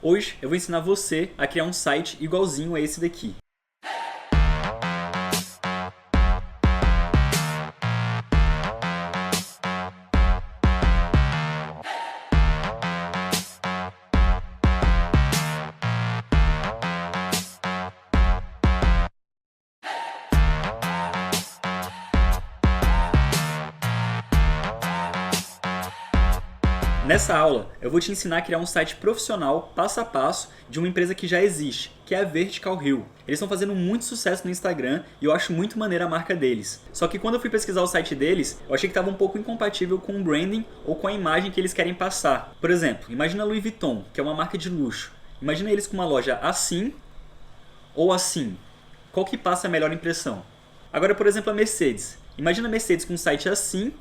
Hoje eu vou ensinar você a criar um site igualzinho a esse daqui. Nessa aula, eu vou te ensinar a criar um site profissional, passo a passo, de uma empresa que já existe, que é a Vertical Hill. Eles estão fazendo muito sucesso no Instagram e eu acho muito maneira a marca deles. Só que quando eu fui pesquisar o site deles, eu achei que estava um pouco incompatível com o branding ou com a imagem que eles querem passar. Por exemplo, imagina a Louis Vuitton, que é uma marca de luxo. Imagina eles com uma loja assim ou assim. Qual que passa a melhor impressão? Agora, por exemplo, a Mercedes. Imagina a Mercedes com um site assim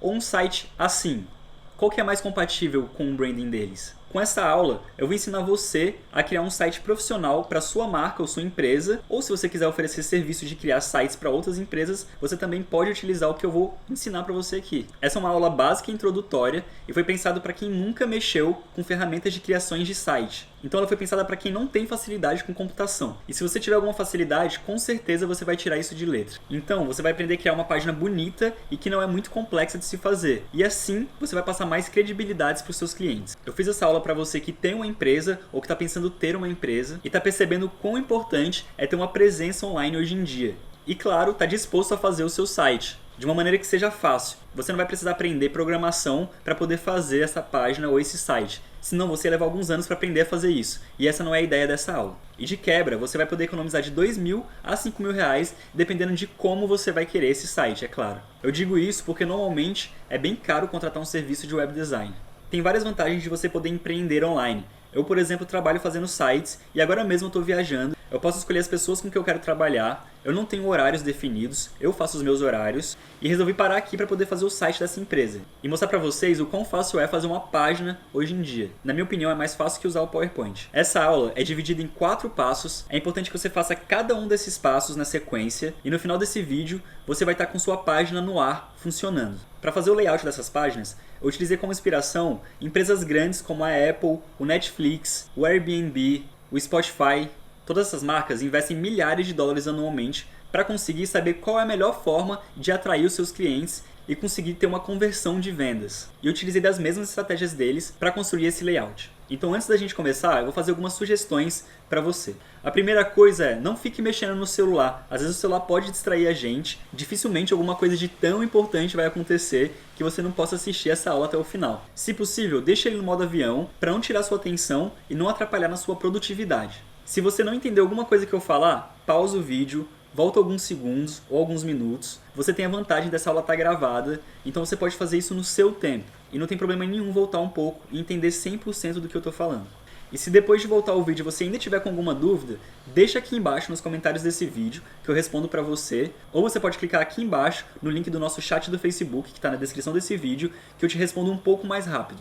ou um site assim. Qual que é mais compatível com o branding deles? Com essa aula, eu vou ensinar você a criar um site profissional para sua marca ou sua empresa, ou se você quiser oferecer serviço de criar sites para outras empresas, você também pode utilizar o que eu vou ensinar para você aqui. Essa é uma aula básica e introdutória e foi pensado para quem nunca mexeu com ferramentas de criações de site. Então ela foi pensada para quem não tem facilidade com computação. E se você tiver alguma facilidade, com certeza você vai tirar isso de letra. Então você vai aprender a criar uma página bonita e que não é muito complexa de se fazer. E assim você vai passar mais credibilidade para os seus clientes. Eu fiz essa aula para você que tem uma empresa ou que está pensando ter uma empresa e está percebendo o quão importante é ter uma presença online hoje em dia. E claro, está disposto a fazer o seu site de uma maneira que seja fácil. Você não vai precisar aprender programação para poder fazer essa página ou esse site. Senão você ia levar alguns anos para aprender a fazer isso. E essa não é a ideia dessa aula. E de quebra, você vai poder economizar de R$2.000 a R$5.000, dependendo de como você vai querer esse site, é claro. Eu digo isso porque normalmente é bem caro contratar um serviço de web design. Tem várias vantagens de você poder empreender online. Eu, por exemplo, trabalho fazendo sites e agora mesmo eu estou viajando. Eu posso escolher as pessoas com que eu quero trabalhar, eu não tenho horários definidos, eu faço os meus horários e resolvi parar aqui para poder fazer o site dessa empresa e mostrar para vocês o quão fácil é fazer uma página hoje em dia. Na minha opinião, é mais fácil que usar o PowerPoint. Essa aula é dividida em 4 passos, é importante que você faça cada um desses passos na sequência e no final desse vídeo você vai estar com sua página no ar funcionando. Para fazer o layout dessas páginas, eu utilizei como inspiração empresas grandes como a Apple, o Netflix, o Airbnb, o Spotify. Todas essas marcas investem milhares de dólares anualmente para conseguir saber qual é a melhor forma de atrair os seus clientes e conseguir ter uma conversão de vendas. E eu utilizei das mesmas estratégias deles para construir esse layout. Então antes da gente começar, eu vou fazer algumas sugestões para você. A primeira coisa é, não fique mexendo no celular. Às vezes o celular pode distrair a gente. Dificilmente alguma coisa de tão importante vai acontecer que você não possa assistir essa aula até o final. Se possível, deixe ele no modo avião para não tirar sua atenção e não atrapalhar na sua produtividade. Se você não entender alguma coisa que eu falar, pausa o vídeo, volta alguns segundos ou alguns minutos. Você tem a vantagem dessa aula estar gravada, então você pode fazer isso no seu tempo. E não tem problema nenhum voltar um pouco e entender 100% do que eu estou falando. E se depois de voltar o vídeo você ainda tiver com alguma dúvida, deixa aqui embaixo nos comentários desse vídeo que eu respondo para você. Ou você pode clicar aqui embaixo no link do nosso chat do Facebook, que está na descrição desse vídeo, que eu te respondo um pouco mais rápido.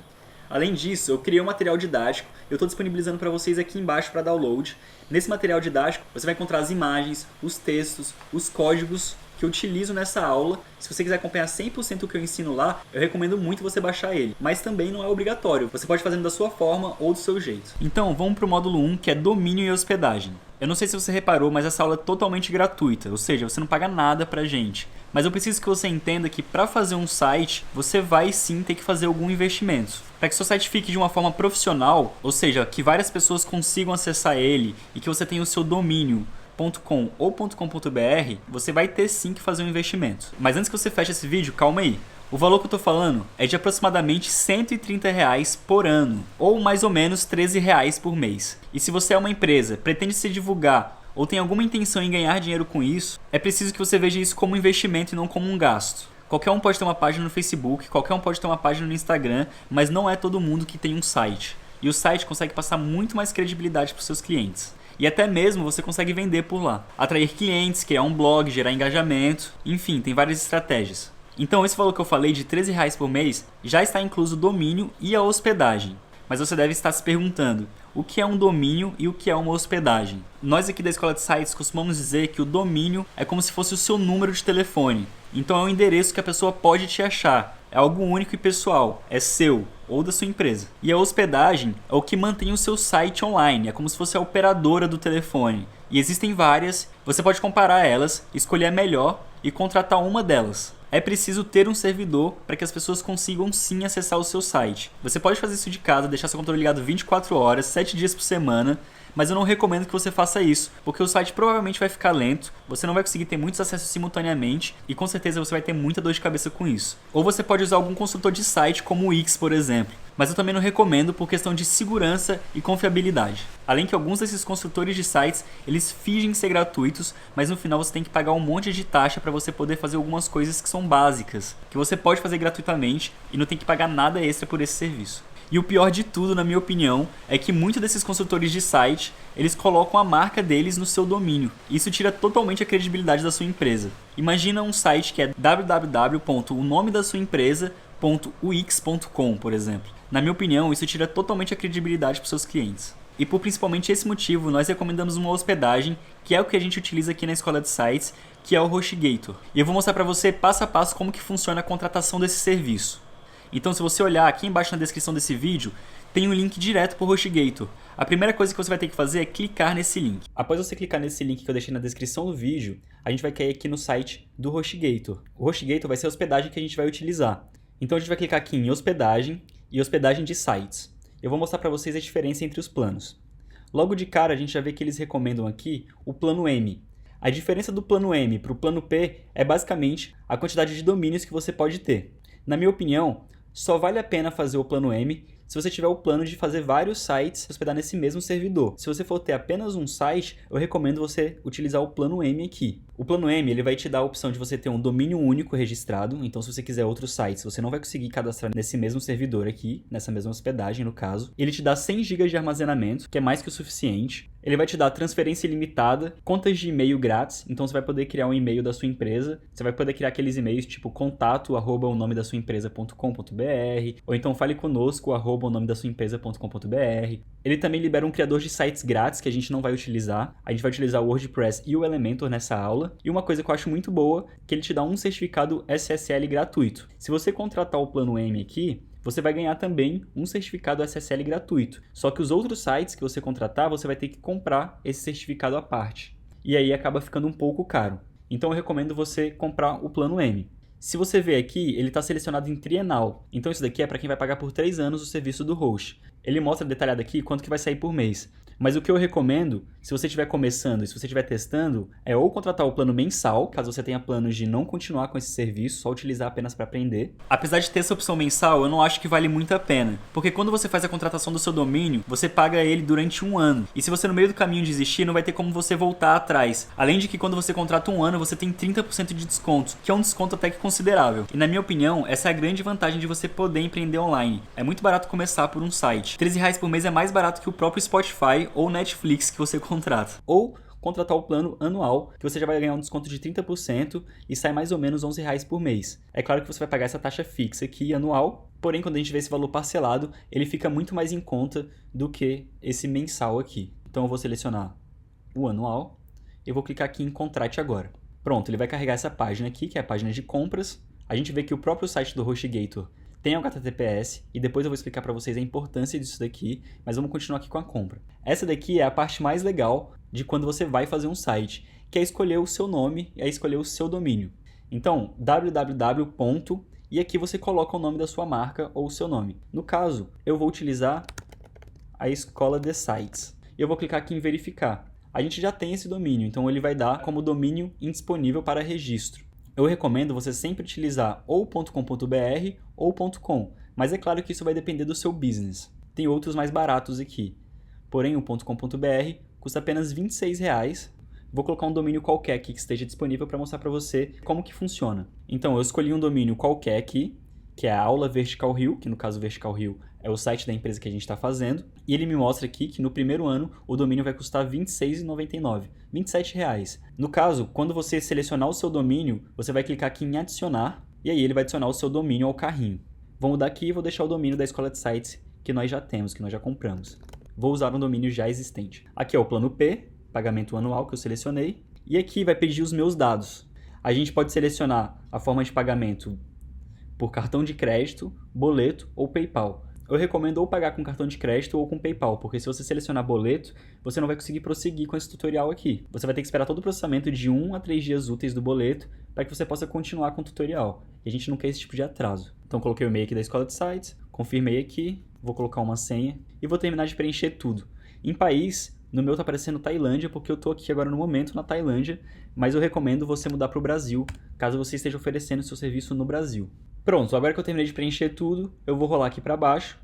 Além disso, eu criei um material didático, eu estou disponibilizando para vocês aqui embaixo para download. Nesse material didático, você vai encontrar as imagens, os textos, os códigos que eu utilizo nessa aula. Se você quiser acompanhar 100% o que eu ensino lá, eu recomendo muito você baixar ele. Mas também não é obrigatório, você pode fazer da sua forma ou do seu jeito. Então, vamos para o módulo 1, que é domínio e hospedagem. Eu não sei se você reparou, mas essa aula é totalmente gratuita, ou seja, você não paga nada pra gente. Mas eu preciso que você entenda que para fazer um site, você vai sim ter que fazer algum investimento. Para que seu site fique de uma forma profissional, ou seja, que várias pessoas consigam acessar ele e que você tenha o seu domínio .com ou .com.br, você vai ter sim que fazer um investimento. Mas antes que você feche esse vídeo, calma aí. O valor que eu estou falando é de aproximadamente R$130 por ano, ou mais ou menos R$13 por mês. E se você é uma empresa, pretende se divulgar ou tem alguma intenção em ganhar dinheiro com isso, é preciso que você veja isso como um investimento e não como um gasto. Qualquer um pode ter uma página no Facebook, qualquer um pode ter uma página no Instagram, mas não é todo mundo que tem um site. E o site consegue passar muito mais credibilidade para os seus clientes. E até mesmo você consegue vender por lá. Atrair clientes, criar um blog, gerar engajamento, enfim, tem várias estratégias. Então esse valor que eu falei de R$13 por mês já está incluso o domínio e a hospedagem. Mas você deve estar se perguntando, o que é um domínio e o que é uma hospedagem? Nós aqui da Escola de Sites costumamos dizer que o domínio é como se fosse o seu número de telefone. Então é um endereço que a pessoa pode te achar. é algo único e pessoal, é seu ou da sua empresa. E a hospedagem é o que mantém o seu site online, é como se fosse a operadora do telefone. E existem várias, você pode comparar elas, escolher a melhor e contratar uma delas. É preciso ter um servidor para que as pessoas consigam sim acessar o seu site. Você pode fazer isso de casa, deixar seu computador ligado 24 horas, 7 dias por semana, mas eu não recomendo que você faça isso, porque o site provavelmente vai ficar lento, você não vai conseguir ter muitos acessos simultaneamente e com certeza você vai ter muita dor de cabeça com isso. Ou você pode usar algum consultor de site como o Wix, por exemplo, mas eu também não recomendo por questão de segurança e confiabilidade. Além que alguns desses construtores de sites, eles fingem ser gratuitos, mas no final você tem que pagar um monte de taxa para você poder fazer algumas coisas que são básicas, que você pode fazer gratuitamente e não tem que pagar nada extra por esse serviço. E o pior de tudo, na minha opinião, é que muitos desses construtores de site, eles colocam a marca deles no seu domínio. Isso tira totalmente a credibilidade da sua empresa. Imagina um site que é www.onomedasuaempresa.wix.com, por exemplo. Na minha opinião, isso tira totalmente a credibilidade para os seus clientes. E por principalmente esse motivo, nós recomendamos uma hospedagem, que é o que a gente utiliza aqui na Escola de Sites, que é o HostGator. E eu vou mostrar para você passo a passo como que funciona a contratação desse serviço. Então, se você olhar aqui embaixo na descrição desse vídeo, tem um link direto para o HostGator. A primeira coisa que você vai ter que fazer é clicar nesse link. Após você clicar nesse link que eu deixei na descrição do vídeo, a gente vai cair aqui no site do HostGator. O HostGator vai ser a hospedagem que a gente vai utilizar. Então, a gente vai clicar aqui em hospedagem e hospedagem de sites. Eu vou mostrar para vocês a diferença entre os planos. Logo de cara, a gente já vê que eles recomendam aqui o plano M. A diferença do plano M para o plano P é basicamente a quantidade de domínios que você pode ter. Na minha opinião, só vale a pena fazer o plano M se você tiver o plano de fazer vários sites e hospedar nesse mesmo servidor. Se você for ter apenas um site, eu recomendo você utilizar o plano M aqui. O plano M ele vai te dar a opção de você ter um domínio único registrado, então se você quiser outros sites, você não vai conseguir cadastrar nesse mesmo servidor aqui, nessa mesma hospedagem no caso. Ele te dá 100 GB de armazenamento, que é mais que o suficiente. Ele vai te dar transferência ilimitada, contas de e-mail grátis, então você vai poder criar um e-mail da sua empresa, você vai poder criar aqueles e-mails tipo contato@onomedasuaempresa.com.br, ou então fale conosco @onomedasuaempresa.com.br. Ele também libera um criador de sites grátis que a gente não vai utilizar. A gente vai utilizar o WordPress e o Elementor nessa aula. E uma coisa que eu acho muito boa, que ele te dá um certificado SSL gratuito. Se você contratar o plano M aqui, você vai ganhar também um certificado SSL gratuito. Só que os outros sites que você contratar, você vai ter que comprar esse certificado à parte. E aí acaba ficando um pouco caro. Então eu recomendo você comprar o plano M. Se você ver aqui, ele está selecionado em trienal. Então isso daqui é para quem vai pagar por 3 anos o serviço do host. Ele mostra detalhado aqui quanto que vai sair por mês. Mas o que eu recomendo, se você estiver começando e se você estiver testando, é ou contratar o plano mensal, caso você tenha planos de não continuar com esse serviço, só utilizar apenas para aprender. Apesar de ter essa opção mensal, eu não acho que vale muito a pena, porque quando você faz a contratação do seu domínio, você paga ele durante um ano. E se você no meio do caminho desistir, não vai ter como você voltar atrás. Além de que quando você contrata um ano, você tem 30% de desconto, que é um desconto até que considerável. E na minha opinião, essa é a grande vantagem de você poder empreender online. É muito barato começar por um site. R$13 por mês é mais barato que o próprio Spotify ou Netflix que você contrata. Ou contratar o plano anual, que você já vai ganhar um desconto de 30% e sai mais ou menos R$11 por mês. É claro que você vai pagar essa taxa fixa aqui anual, porém quando a gente vê esse valor parcelado, ele fica muito mais em conta do que esse mensal aqui. Então eu vou selecionar o anual e vou clicar aqui em Contrate Agora. Pronto, ele vai carregar essa página aqui, que é a página de compras. A gente vê que o próprio site do HostGator tem HTTPS e depois eu vou explicar para vocês a importância disso daqui, mas vamos continuar aqui com a compra. Essa daqui é a parte mais legal de quando você vai fazer um site, que é escolher o seu nome e é escolher o seu domínio. Então, www. E aqui você coloca o nome da sua marca ou o seu nome. No caso, eu vou utilizar a Escola de Sites. E eu vou clicar aqui em verificar. A gente já tem esse domínio, então ele vai dar como domínio indisponível para registro. Eu recomendo você sempre utilizar ou .com.br ou .com, mas é claro que isso vai depender do seu business. Tem outros mais baratos aqui. Porém, o .com.br custa apenas R$26. Vou colocar um domínio qualquer aqui que esteja disponível para mostrar para você como que funciona. Então, eu escolhi um domínio qualquer aqui, que é a Aula Vertical Rio, que no caso Vertical Rio é o site da empresa que a gente está fazendo, e ele me mostra aqui que no primeiro ano o domínio vai custar R$26,99, R$27. No caso, quando você selecionar o seu domínio, você vai clicar aqui em adicionar, e aí ele vai adicionar o seu domínio ao carrinho. Vou mudar aqui e vou deixar o domínio da Escola de Sites que nós já temos, que nós já compramos. Vou usar um domínio já existente. Aqui é o plano P, pagamento anual que eu selecionei, e aqui vai pedir os meus dados. A gente pode selecionar a forma de pagamento por cartão de crédito, boleto ou PayPal. Eu recomendo ou pagar com cartão de crédito ou com PayPal, porque se você selecionar boleto, você não vai conseguir prosseguir com esse tutorial aqui. Você vai ter que esperar todo o processamento de 1 a 3 dias úteis do boleto para que você possa continuar com o tutorial. E a gente não quer esse tipo de atraso. Então coloquei o e-mail aqui da escola de sites, confirmei aqui, vou colocar uma senha e vou terminar de preencher tudo. Em país, no meu tá aparecendo Tailândia, porque eu tô aqui agora no momento na Tailândia, mas eu recomendo você mudar para o Brasil, caso você esteja oferecendo seu serviço no Brasil. Pronto, agora que eu terminei de preencher tudo, eu vou rolar aqui para baixo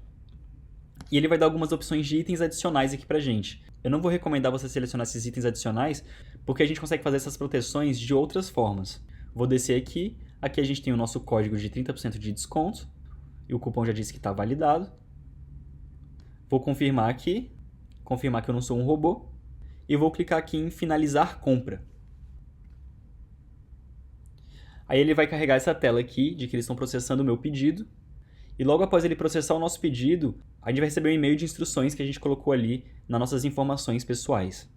e ele vai dar algumas opções de itens adicionais aqui pra gente. Eu não vou recomendar você selecionar esses itens adicionais, porque a gente consegue fazer essas proteções de outras formas. Vou descer aqui, aqui a gente tem o nosso código de 30% de desconto, e o cupom já disse que está validado. Vou confirmar aqui, confirmar que eu não sou um robô, e vou clicar aqui em finalizar compra. Aí ele vai carregar essa tela aqui de que eles estão processando o meu pedido. E logo após ele processar o nosso pedido, a gente vai receber um e-mail de instruções que a gente colocou ali nas nossas informações pessoais.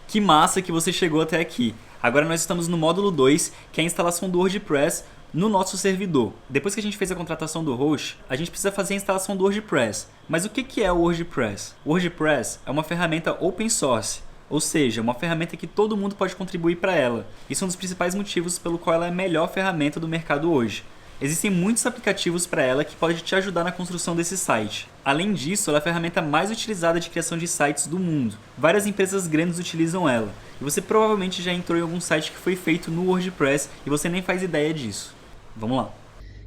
Que massa que você chegou até aqui! Agora nós estamos no módulo 2, que é a instalação do WordPress no nosso servidor. Depois que a gente fez a contratação do host, a gente precisa fazer a instalação do WordPress. Mas o que é o WordPress? O WordPress é uma ferramenta open source. Ou seja, uma ferramenta que todo mundo pode contribuir para ela. Isso é um dos principais motivos pelo qual ela é a melhor ferramenta do mercado hoje. Existem muitos aplicativos para ela que podem te ajudar na construção desse site. Além disso, ela é a ferramenta mais utilizada de criação de sites do mundo. Várias empresas grandes utilizam ela. E você provavelmente já entrou em algum site que foi feito no WordPress e você nem faz ideia disso. Vamos lá.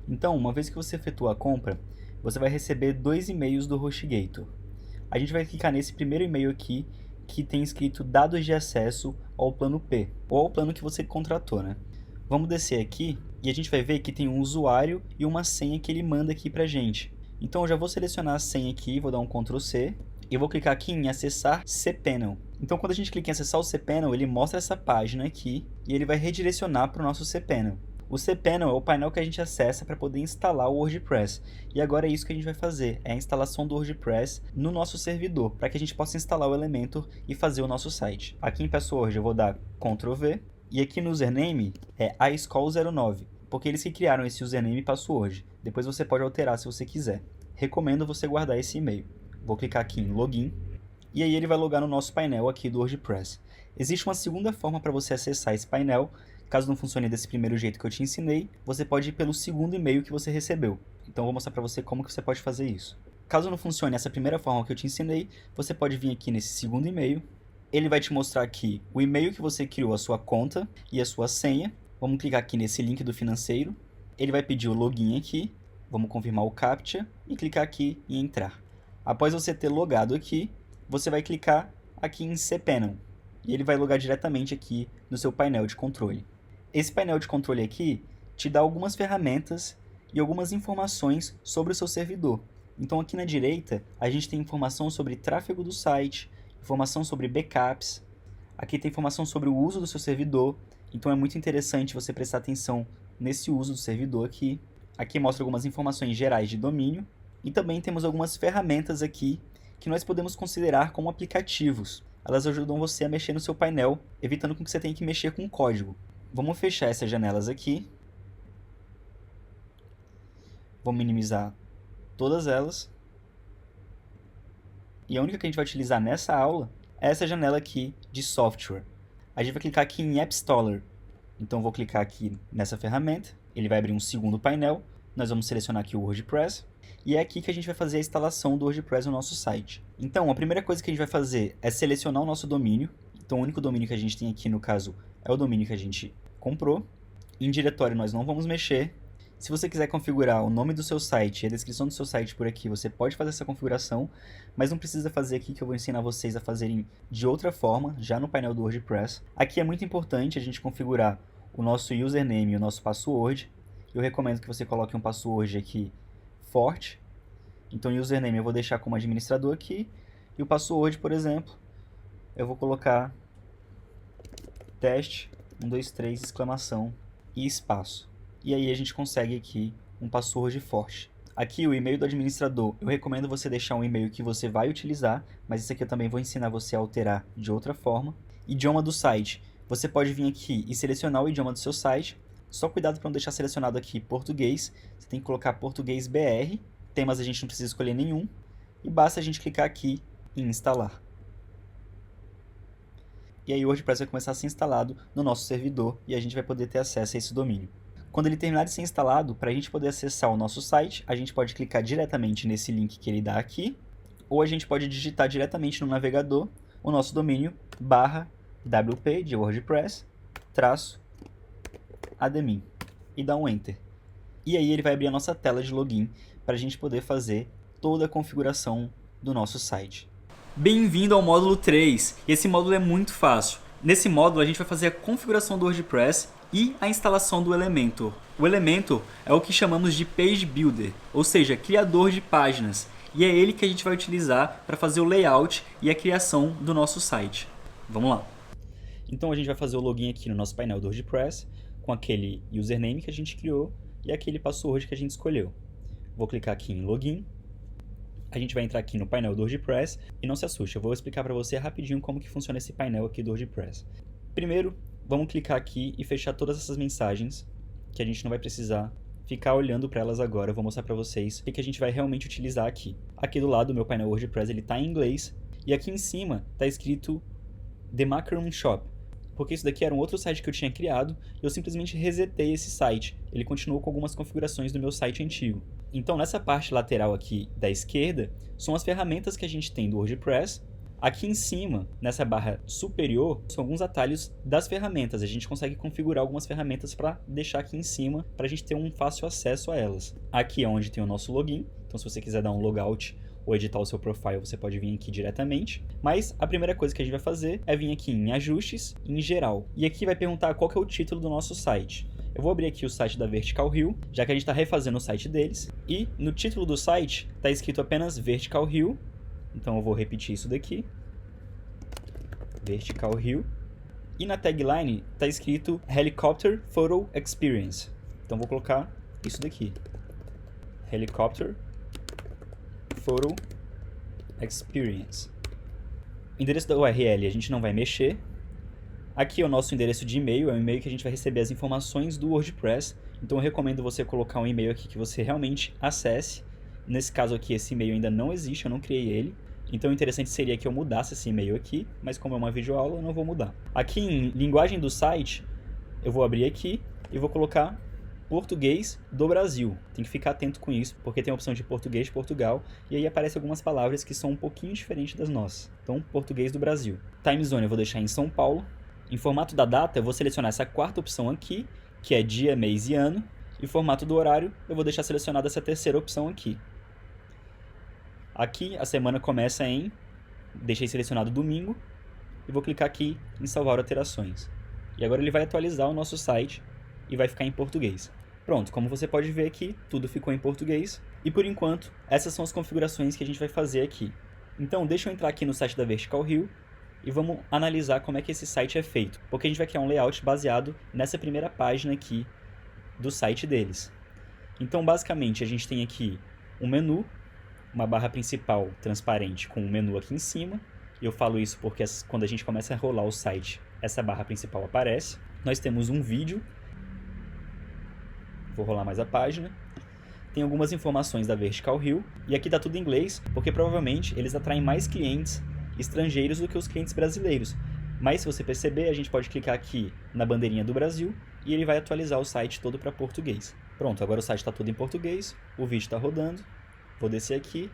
Então, uma vez que você efetua a compra, você vai receber 2 e-mails do HostGator. A gente vai clicar nesse primeiro e-mail aqui, que tem escrito dados de acesso ao plano P, ou ao plano que você contratou, né? Vamos descer aqui e a gente vai ver que tem um usuário e uma senha que ele manda aqui pra gente. Então eu já vou selecionar a senha aqui, vou dar um Ctrl C e vou clicar aqui em acessar cPanel. Então quando a gente clica em acessar o cPanel, ele mostra essa página aqui e ele vai redirecionar para o nosso cPanel. O cPanel é o painel que a gente acessa para poder instalar o WordPress. E agora é isso que a gente vai fazer, é a instalação do WordPress no nosso servidor, para que a gente possa instalar o Elementor e fazer o nosso site. Aqui em Password eu vou dar Ctrl V, e aqui no username é aescol09, porque eles que criaram esse username e password. Depois você pode alterar se você quiser. Recomendo você guardar esse e-mail. Vou clicar aqui em Login, e aí ele vai logar no nosso painel aqui do WordPress. Existe uma segunda forma para você acessar esse painel. Caso não funcione desse primeiro jeito que eu te ensinei, você pode ir pelo segundo e-mail que você recebeu. Então eu vou mostrar para você como que você pode fazer isso. Caso não funcione essa primeira forma que eu te ensinei, você pode vir aqui nesse segundo e-mail. Ele vai te mostrar aqui o e-mail que você criou, a sua conta e a sua senha. Vamos clicar aqui nesse link do financeiro. Ele vai pedir o login aqui. Vamos confirmar o CAPTCHA e clicar aqui em entrar. Após você ter logado aqui, você vai clicar aqui em cPanel. E ele vai logar diretamente aqui no seu painel de controle. Esse painel de controle aqui te dá algumas ferramentas e algumas informações sobre o seu servidor. Então aqui na direita a gente tem informação sobre tráfego do site, informação sobre backups, aqui tem informação sobre o uso do seu servidor, então é muito interessante você prestar atenção nesse uso do servidor aqui. Aqui mostra algumas informações gerais de domínio e também temos algumas ferramentas aqui que nós podemos considerar como aplicativos. Elas ajudam você a mexer no seu painel, evitando que você tenha que mexer com o código. Vamos fechar essas janelas aqui. Vou minimizar todas elas. E a única que a gente vai utilizar nessa aula é essa janela aqui de software. A gente vai clicar aqui em App Installer. Então vou clicar aqui nessa ferramenta. Ele vai abrir um segundo painel. Nós vamos selecionar aqui o WordPress. E é aqui que a gente vai fazer a instalação do WordPress no nosso site. Então a primeira coisa que a gente vai fazer é selecionar o nosso domínio. Então o único domínio que a gente tem aqui no caso é o domínio que a gente comprou. Em diretório nós não vamos mexer. Se você quiser configurar o nome do seu site e a descrição do seu site por aqui, você pode fazer essa configuração, mas não precisa fazer aqui, que eu vou ensinar vocês a fazerem de outra forma, já no painel do WordPress. Aqui é muito importante a gente configurar o nosso username e o nosso password. Eu recomendo que você coloque um password aqui forte. Então o username eu vou deixar como administrador aqui, e o password, por exemplo, eu vou colocar teste 123 exclamação e espaço. E aí a gente consegue aqui um password forte. Aqui o e-mail do administrador, eu recomendo você deixar um e-mail que você vai utilizar, mas isso aqui eu também vou ensinar você a alterar de outra forma. Idioma do site, você pode vir aqui e selecionar o idioma do seu site. Só cuidado para não deixar selecionado aqui português, você tem que colocar português BR, temas a gente não precisa escolher nenhum, e basta a gente clicar aqui em instalar. E aí o WordPress vai começar a ser instalado no nosso servidor e a gente vai poder ter acesso a esse domínio. Quando ele terminar de ser instalado, para a gente poder acessar o nosso site, a gente pode clicar diretamente nesse link que ele dá aqui, ou a gente pode digitar diretamente no navegador o nosso domínio /wp de WordPress -admin e dar um Enter. E aí ele vai abrir a nossa tela de login para a gente poder fazer toda a configuração do nosso site. Bem-vindo ao módulo 3, e esse módulo é muito fácil. Nesse módulo a gente vai fazer a configuração do WordPress e a instalação do Elementor. O Elementor é o que chamamos de Page Builder, ou seja, criador de páginas, e é ele que a gente vai utilizar para fazer o layout e a criação do nosso site. Vamos lá! Então a gente vai fazer o login aqui no nosso painel do WordPress, com aquele username que a gente criou e aquele password que a gente escolheu. Vou clicar aqui em Login. A gente vai entrar aqui no painel do WordPress e não se assuste, eu vou explicar para você rapidinho como que funciona esse painel aqui do WordPress. Primeiro, vamos clicar aqui e fechar todas essas mensagens, que a gente não vai precisar ficar olhando para elas agora. Eu vou mostrar para vocês o que a gente vai realmente utilizar aqui. Aqui do lado, o meu painel WordPress está em inglês e aqui em cima está escrito The Macaroon Shop, porque isso daqui era um outro site que eu tinha criado e eu simplesmente resetei esse site. Ele continuou com algumas configurações do meu site antigo. Então, nessa parte lateral aqui da esquerda, são as ferramentas que a gente tem do WordPress. Aqui em cima, nessa barra superior, são alguns atalhos das ferramentas. A gente consegue configurar algumas ferramentas para deixar aqui em cima, para a gente ter um fácil acesso a elas. Aqui é onde tem o nosso login, então se você quiser dar um logout ou editar o seu profile, você pode vir aqui diretamente. Mas a primeira coisa que a gente vai fazer é vir aqui em Ajustes, em Geral. E aqui vai perguntar qual que é o título do nosso site. Eu vou abrir aqui o site da Vertical Hill, já que a gente está refazendo o site deles. E no título do site está escrito apenas Vertical Hill. Então eu vou repetir isso daqui. Vertical Hill. E na tagline está escrito Helicopter Photo Experience. Então vou colocar isso daqui. Helicopter Photo Experience. O endereço da URL a gente não vai mexer. Aqui é o nosso endereço de e-mail, é o e-mail que a gente vai receber as informações do WordPress. Então eu recomendo você colocar um e-mail aqui que você realmente acesse. Nesse caso aqui, esse e-mail ainda não existe, eu não criei ele. Então o interessante seria que eu mudasse esse e-mail aqui, mas como é uma videoaula, eu não vou mudar. Aqui em linguagem do site, eu vou abrir aqui e vou colocar português do Brasil. Tem que ficar atento com isso, porque tem a opção de português de Portugal, e aí aparecem algumas palavras que são um pouquinho diferentes das nossas. Então, português do Brasil. Time Zone eu vou deixar em São Paulo. Em formato da data, eu vou selecionar essa quarta opção aqui, que é dia, mês e ano. E formato do horário, eu vou deixar selecionada essa terceira opção aqui. Aqui, a semana começa em... Deixei selecionado domingo. E vou clicar aqui em salvar alterações. E agora ele vai atualizar o nosso site e vai ficar em português. Pronto, como você pode ver aqui, tudo ficou em português. E por enquanto, essas são as configurações que a gente vai fazer aqui. Então, deixa eu entrar aqui no site da Vertical Hill e vamos analisar como é que esse site é feito. Porque a gente vai criar um layout baseado nessa primeira página aqui do site deles. Então, basicamente, a gente tem aqui um menu, uma barra principal transparente com um menu aqui em cima. E eu falo isso porque quando a gente começa a rolar o site, essa barra principal aparece. Nós temos um vídeo. Vou rolar mais a página. Tem algumas informações da Vertical Hill. E aqui está tudo em inglês, porque provavelmente eles atraem mais clientes estrangeiros do que os clientes brasileiros. Mas se você perceber, a gente pode clicar aqui na bandeirinha do Brasil e ele vai atualizar o site todo para português. Pronto, agora o site está todo em português, o vídeo está rodando. Vou descer aqui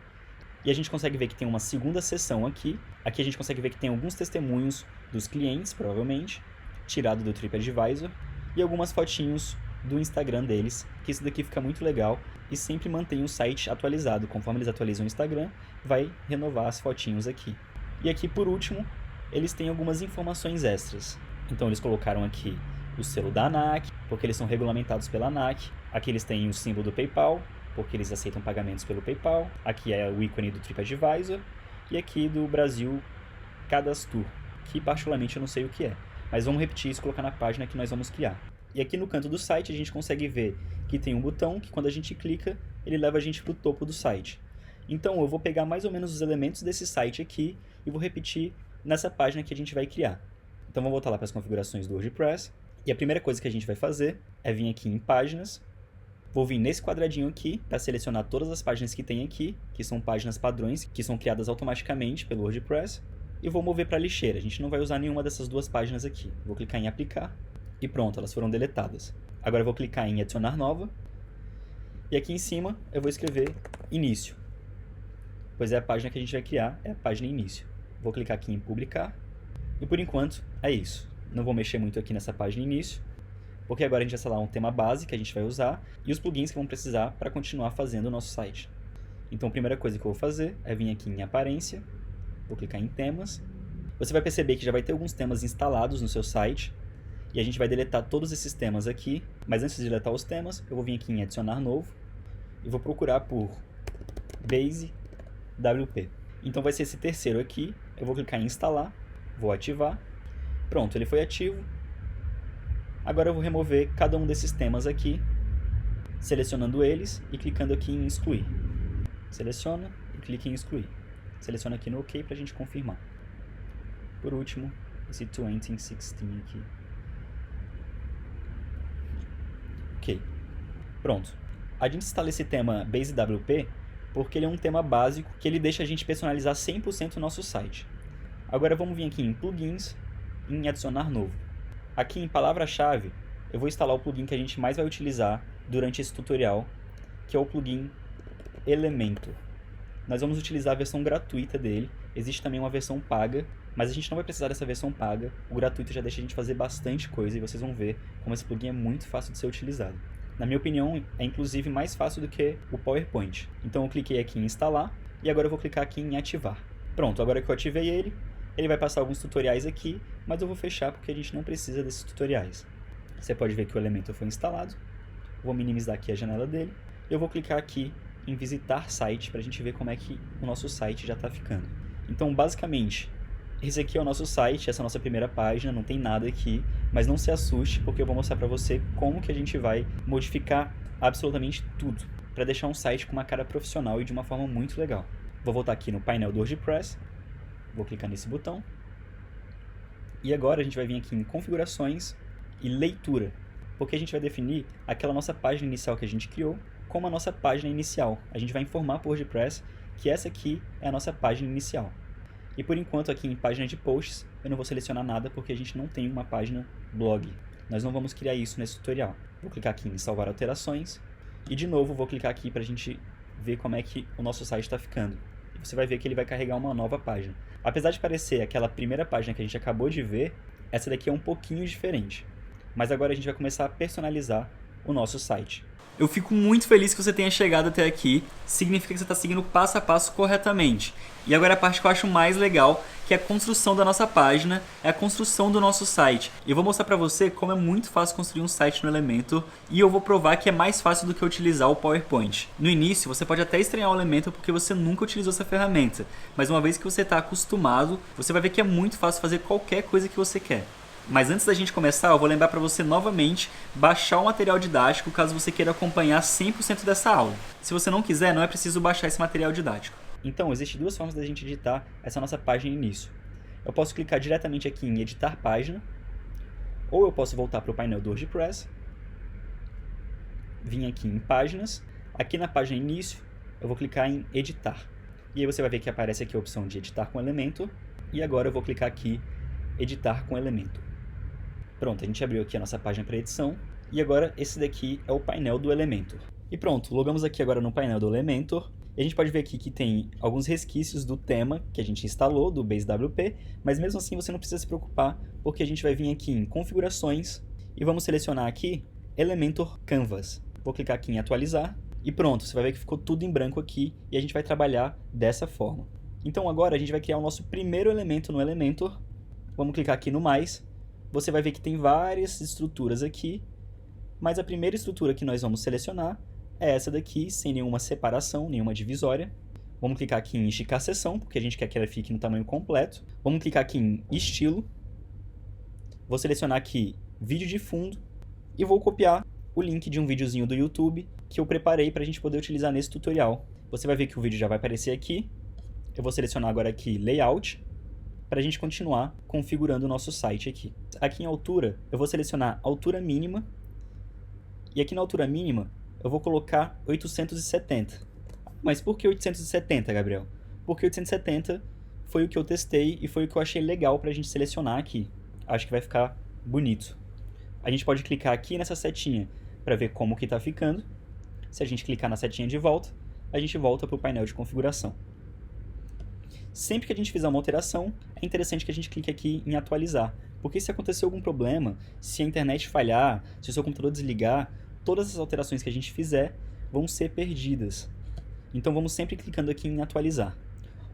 e a gente consegue ver que tem uma segunda seção aqui. Aqui a gente consegue ver que tem alguns testemunhos dos clientes, provavelmente, tirado do TripAdvisor, e algumas fotinhos do Instagram deles, que isso daqui fica muito legal e sempre mantém o site atualizado. Conforme eles atualizam o Instagram, vai renovar as fotinhos aqui. E aqui, por último, eles têm algumas informações extras. Então eles colocaram aqui o selo da ANAC, porque eles são regulamentados pela ANAC. Aqui eles têm o símbolo do PayPal, porque eles aceitam pagamentos pelo PayPal. Aqui é o ícone do TripAdvisor. E aqui do Brasil Cadastur, que particularmente eu não sei o que é. Mas vamos repetir isso e colocar na página que nós vamos criar. E aqui no canto do site a gente consegue ver que tem um botão que quando a gente clica, ele leva a gente para o topo do site. Então eu vou pegar mais ou menos os elementos desse site aqui e vou repetir nessa página que a gente vai criar. Então vamos voltar lá para as configurações do WordPress. E a primeira coisa que a gente vai fazer é vir aqui em páginas, vou vir nesse quadradinho aqui para selecionar todas as páginas que tem aqui, que são páginas padrões, que são criadas automaticamente pelo WordPress, e vou mover para a lixeira. A gente não vai usar nenhuma dessas duas páginas aqui. Vou clicar em aplicar e pronto, elas foram deletadas. Agora eu vou clicar em adicionar nova e aqui em cima eu vou escrever início, pois é a página que a gente vai criar, é a página início. Vou clicar aqui em publicar e por enquanto é isso. Não vou mexer muito aqui nessa página início, porque agora a gente vai instalar um tema base que a gente vai usar e os plugins que vão precisar para continuar fazendo o nosso site. Então a primeira coisa que eu vou fazer é vir aqui em aparência, vou clicar em temas. Você vai perceber que já vai ter alguns temas instalados no seu site e a gente vai deletar todos esses temas aqui, mas antes de deletar os temas, eu vou vir aqui em adicionar novo e vou procurar por Base WP. Então vai ser esse terceiro aqui, eu vou clicar em instalar, vou ativar, pronto, ele foi ativo. Agora eu vou remover cada um desses temas aqui, selecionando eles e clicando aqui em excluir. Seleciona e clica em excluir. Seleciona aqui no OK para a gente confirmar. Por último, esse 2016 aqui. Ok. Pronto. A gente instala esse tema Base WP porque ele é um tema básico que ele deixa a gente personalizar 100% o nosso site. Agora vamos vir aqui em plugins, em adicionar novo. Aqui em palavra-chave, eu vou instalar o plugin que a gente mais vai utilizar durante esse tutorial, que é o plugin Elementor. Nós vamos utilizar a versão gratuita dele, existe também uma versão paga, mas a gente não vai precisar dessa versão paga, o gratuito já deixa a gente fazer bastante coisa e vocês vão ver como esse plugin é muito fácil de ser utilizado. Na minha opinião, é inclusive mais fácil do que o PowerPoint. Então eu cliquei aqui em instalar e agora eu vou clicar aqui em ativar. Pronto, agora que eu ativei ele vai passar alguns tutoriais aqui, mas eu vou fechar porque a gente não precisa desses tutoriais. Você pode ver que o Elementor foi instalado, vou minimizar aqui a janela dele, e eu vou clicar aqui em visitar site para a gente ver como é que o nosso site já está ficando. Então, basicamente, esse aqui é o nosso site, essa é a nossa primeira página, não tem nada aqui, mas não se assuste porque eu vou mostrar para você como que a gente vai modificar absolutamente tudo, para deixar um site com uma cara profissional e de uma forma muito legal. Vou voltar aqui no painel do WordPress, vou clicar nesse botão, e agora a gente vai vir aqui em configurações e leitura, porque a gente vai definir aquela nossa página inicial que a gente criou como a nossa página inicial. A gente vai informar para o WordPress que essa aqui é a nossa página inicial. E por enquanto aqui em página de posts, eu não vou selecionar nada porque a gente não tem uma página blog. Nós não vamos criar isso nesse tutorial. Vou clicar aqui em salvar alterações e de novo vou clicar aqui para a gente ver como é que o nosso site está ficando. E você vai ver que ele vai carregar uma nova página. Apesar de parecer aquela primeira página que a gente acabou de ver, essa daqui é um pouquinho diferente. Mas agora a gente vai começar a personalizar o nosso site. Eu fico muito feliz que você tenha chegado até aqui, significa que você está seguindo passo a passo corretamente. E agora a parte que eu acho mais legal, que é a construção da nossa página, é a construção do nosso site. E eu vou mostrar para você como é muito fácil construir um site no Elementor, e eu vou provar que é mais fácil do que utilizar o PowerPoint. No início, você pode até estranhar o Elementor porque você nunca utilizou essa ferramenta, mas uma vez que você está acostumado, você vai ver que é muito fácil fazer qualquer coisa que você quer. Mas antes da gente começar, eu vou lembrar para você novamente baixar o material didático caso você queira acompanhar 100% dessa aula. Se você não quiser, não é preciso baixar esse material didático. Então, existem duas formas da gente editar essa nossa página início. Eu posso clicar diretamente aqui em editar página, ou eu posso voltar para o painel do WordPress, vir aqui em páginas, aqui na página início, eu vou clicar em editar. E aí você vai ver que aparece aqui a opção de editar com Elementor, e agora eu vou clicar aqui editar com Elementor. Pronto, a gente abriu aqui a nossa página para edição, e agora esse daqui é o painel do Elementor. E pronto, logamos aqui agora no painel do Elementor, e a gente pode ver aqui que tem alguns resquícios do tema que a gente instalou, do Base WP, mas mesmo assim você não precisa se preocupar, porque a gente vai vir aqui em configurações, e vamos selecionar aqui Elementor Canvas. Vou clicar aqui em atualizar, e pronto, você vai ver que ficou tudo em branco aqui, e a gente vai trabalhar dessa forma. Então agora a gente vai criar o nosso primeiro elemento no Elementor, vamos clicar aqui no mais, você vai ver que tem várias estruturas aqui, mas a primeira estrutura que nós vamos selecionar é essa daqui, sem nenhuma separação, nenhuma divisória. Vamos clicar aqui em esticar seção, porque a gente quer que ela fique no tamanho completo. Vamos clicar aqui em estilo, vou selecionar aqui vídeo de fundo e vou copiar o link de um videozinho do YouTube que eu preparei para a gente poder utilizar nesse tutorial. Você vai ver que o vídeo já vai aparecer aqui. Eu vou selecionar agora aqui layout, para a gente continuar configurando o nosso site aqui. Aqui em altura, eu vou selecionar altura mínima, e aqui na altura mínima, eu vou colocar 870. Mas por que 870, Gabriel? Porque 870 foi o que eu testei e foi o que eu achei legal para a gente selecionar aqui. Acho que vai ficar bonito. A gente pode clicar aqui nessa setinha para ver como que está ficando. Se a gente clicar na setinha de volta, a gente volta para o painel de configuração. Sempre que a gente fizer uma alteração, é interessante que a gente clique aqui em atualizar, porque se acontecer algum problema, se a internet falhar, se o seu computador desligar, todas as alterações que a gente fizer vão ser perdidas. Então vamos sempre clicando aqui em atualizar.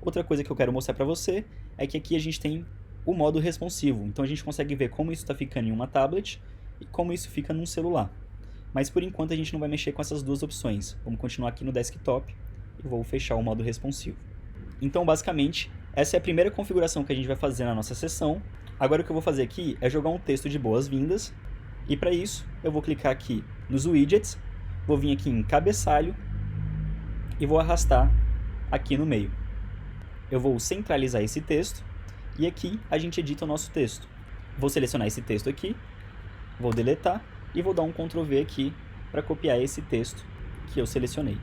Outra coisa que eu quero mostrar para você é que aqui a gente tem o modo responsivo, então a gente consegue ver como isso está ficando em uma tablet e como isso fica num celular. Mas por enquanto a gente não vai mexer com essas duas opções. Vamos continuar aqui no desktop e vou fechar o modo responsivo. Então, basicamente, essa é a primeira configuração que a gente vai fazer na nossa sessão. Agora o que eu vou fazer aqui é jogar um texto de boas-vindas. E para isso, eu vou clicar aqui nos widgets, vou vir aqui em cabeçalho e vou arrastar aqui no meio. Eu vou centralizar esse texto e aqui a gente edita o nosso texto. Vou selecionar esse texto aqui, vou deletar e vou dar um Ctrl V aqui para copiar esse texto que eu selecionei.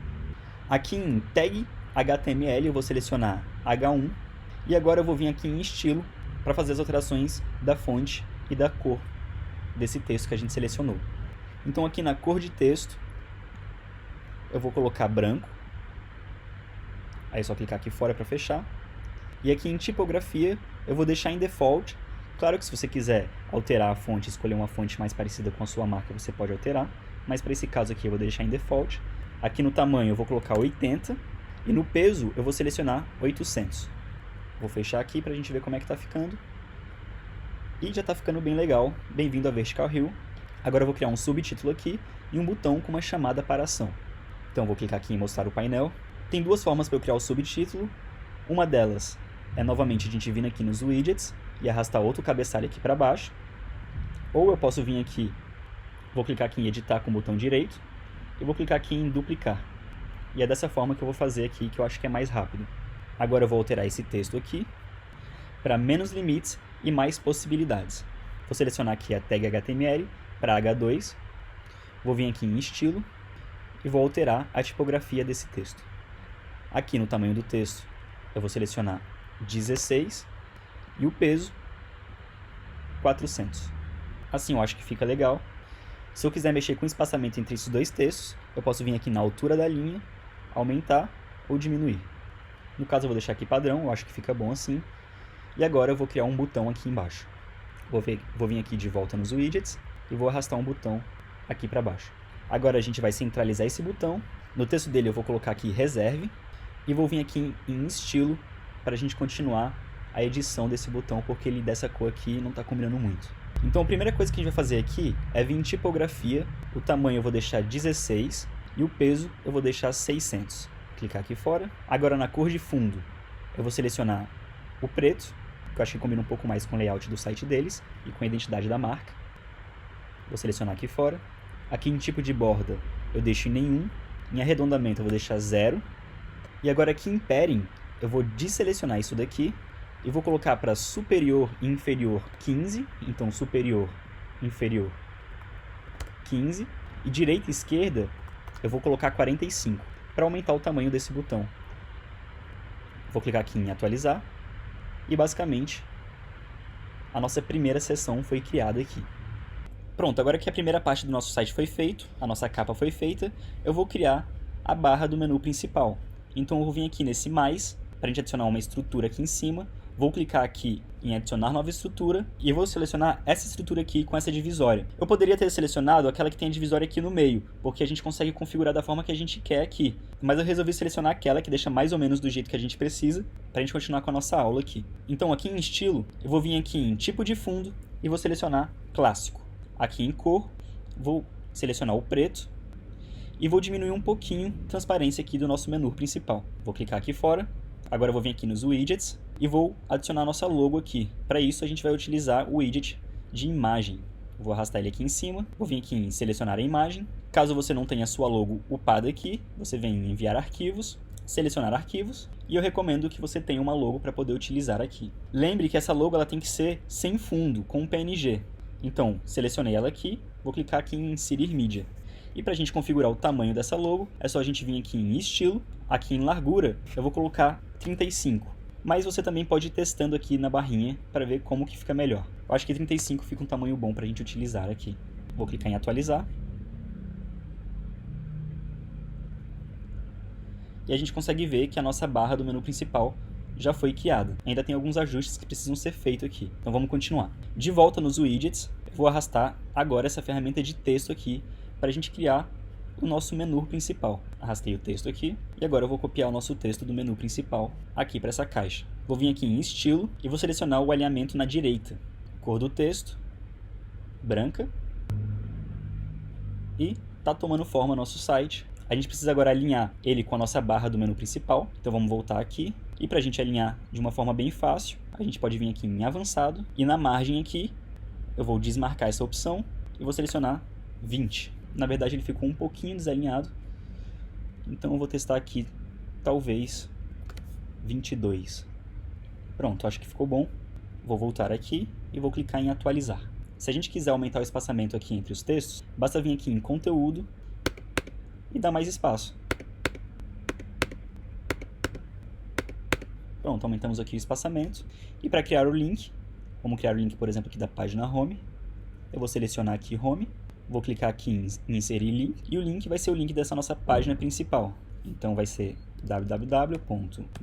Aqui em Tag HTML eu vou selecionar H1 e agora eu vou vir aqui em estilo para fazer as alterações da fonte e da cor desse texto que a gente selecionou. Então aqui na cor de texto eu vou colocar branco, aí é só clicar aqui fora para fechar, e aqui em tipografia eu vou deixar em default. Claro que se você quiser alterar a fonte, escolher uma fonte mais parecida com a sua marca, você pode alterar, mas para esse caso aqui eu vou deixar em default. Aqui no tamanho eu vou colocar 80, e no peso eu vou selecionar 800. Vou fechar aqui para a gente ver como é que está ficando. E já está ficando bem legal. Bem-vindo a Vertical Hill. Agora eu vou criar um subtítulo aqui e um botão com uma chamada para ação. Então eu vou clicar aqui em mostrar o painel. Tem duas formas para eu criar o subtítulo. Uma delas é novamente a gente vir aqui nos widgets e arrastar outro cabeçalho aqui para baixo. Ou eu posso vir aqui, vou clicar aqui em editar com o botão direito e vou clicar aqui em duplicar. E é dessa forma que eu vou fazer aqui, que eu acho que é mais rápido. Agora eu vou alterar esse texto aqui para menos limites e mais possibilidades. Vou selecionar aqui a tag HTML para H2. Vou vir aqui em estilo e vou alterar a tipografia desse texto. Aqui no tamanho do texto eu vou selecionar 16 e o peso 400. Assim eu acho que fica legal. Se eu quiser mexer com o espaçamento entre esses dois textos, eu posso vir aqui na altura da linha, aumentar ou diminuir. No caso eu vou deixar aqui padrão, eu acho que fica bom assim. E agora eu vou criar um botão aqui embaixo. Vou vir aqui de volta nos widgets e vou arrastar um botão aqui para baixo. Agora a gente vai centralizar esse botão. No texto dele eu vou colocar aqui reserve e vou vir aqui em estilo para a gente continuar a edição desse botão, porque ele dessa cor aqui não está combinando muito. Então a primeira coisa que a gente vai fazer aqui é vir em tipografia, o tamanho eu vou deixar 16 e o peso eu vou deixar 600. Clicar aqui fora. Agora na cor de fundo eu vou selecionar o preto, que eu acho que combina um pouco mais com o layout do site deles e com a identidade da marca. Vou selecionar aqui fora. Aqui em tipo de borda eu deixo em nenhum. Em arredondamento eu vou deixar 0. E agora aqui em padding eu vou desselecionar isso daqui e vou colocar para superior e inferior 15. Então superior, inferior 15. E direita e esquerda eu vou colocar 45 para aumentar o tamanho desse botão. Vou clicar aqui em atualizar e basicamente a nossa primeira seção foi criada aqui. Pronto, agora que a primeira parte do nosso site foi feito, a nossa capa foi feita, eu vou criar a barra do menu principal. Então eu vou vir aqui nesse mais, para a gente adicionar uma estrutura aqui em cima. Vou clicar aqui em adicionar nova estrutura e vou selecionar essa estrutura aqui com essa divisória. Eu poderia ter selecionado aquela que tem a divisória aqui no meio, porque a gente consegue configurar da forma que a gente quer aqui. Mas eu resolvi selecionar aquela que deixa mais ou menos do jeito que a gente precisa, para a gente continuar com a nossa aula aqui. Então aqui em estilo, eu vou vir aqui em tipo de fundo e vou selecionar clássico. Aqui em cor, vou selecionar o preto e vou diminuir um pouquinho a transparência aqui do nosso menu principal. Vou clicar aqui fora. Agora eu vou vir aqui nos widgets e vou adicionar a nossa logo aqui. Para isso a gente vai utilizar o widget de imagem. Vou arrastar ele aqui em cima, vou vir aqui em selecionar a imagem. Caso você não tenha a sua logo upada aqui, você vem em enviar arquivos, selecionar arquivos, e eu recomendo que você tenha uma logo para poder utilizar aqui. Lembre que essa logo ela tem que ser sem fundo, com PNG. Então, selecionei ela aqui, vou clicar aqui em inserir mídia. E para a gente configurar o tamanho dessa logo, é só a gente vir aqui em estilo, aqui em largura, eu vou colocar 35. Mas você também pode ir testando aqui na barrinha para ver como que fica melhor. Eu acho que 35 fica um tamanho bom para a gente utilizar aqui. Vou clicar em atualizar. E a gente consegue ver que a nossa barra do menu principal já foi criada. Ainda tem alguns ajustes que precisam ser feitos aqui. Então vamos continuar. De volta nos widgets, eu vou arrastar agora essa ferramenta de texto aqui para a gente criar o nosso menu principal. Arrastei o texto aqui e agora eu vou copiar o nosso texto do menu principal aqui para essa caixa. Vou vir aqui em estilo e vou selecionar o alinhamento na direita. Cor do texto, branca. E tá tomando forma nosso site. A gente precisa agora alinhar ele com a nossa barra do menu principal. Então vamos voltar aqui. E para a gente alinhar de uma forma bem fácil, a gente pode vir aqui em avançado. E na margem aqui, eu vou desmarcar essa opção e vou selecionar 20. Na verdade ele ficou um pouquinho desalinhado. Então eu vou testar aqui, talvez, 22. Pronto, acho que ficou bom. Vou voltar aqui e vou clicar em atualizar. Se a gente quiser aumentar o espaçamento aqui entre os textos, basta vir aqui em conteúdo e dar mais espaço. Pronto, aumentamos aqui o espaçamento. E para criar o link, vamos criar o link, por exemplo, aqui da página Home. Eu vou selecionar aqui Home, vou clicar aqui em inserir link, e o link vai ser o link dessa nossa página principal. Então vai ser www.início.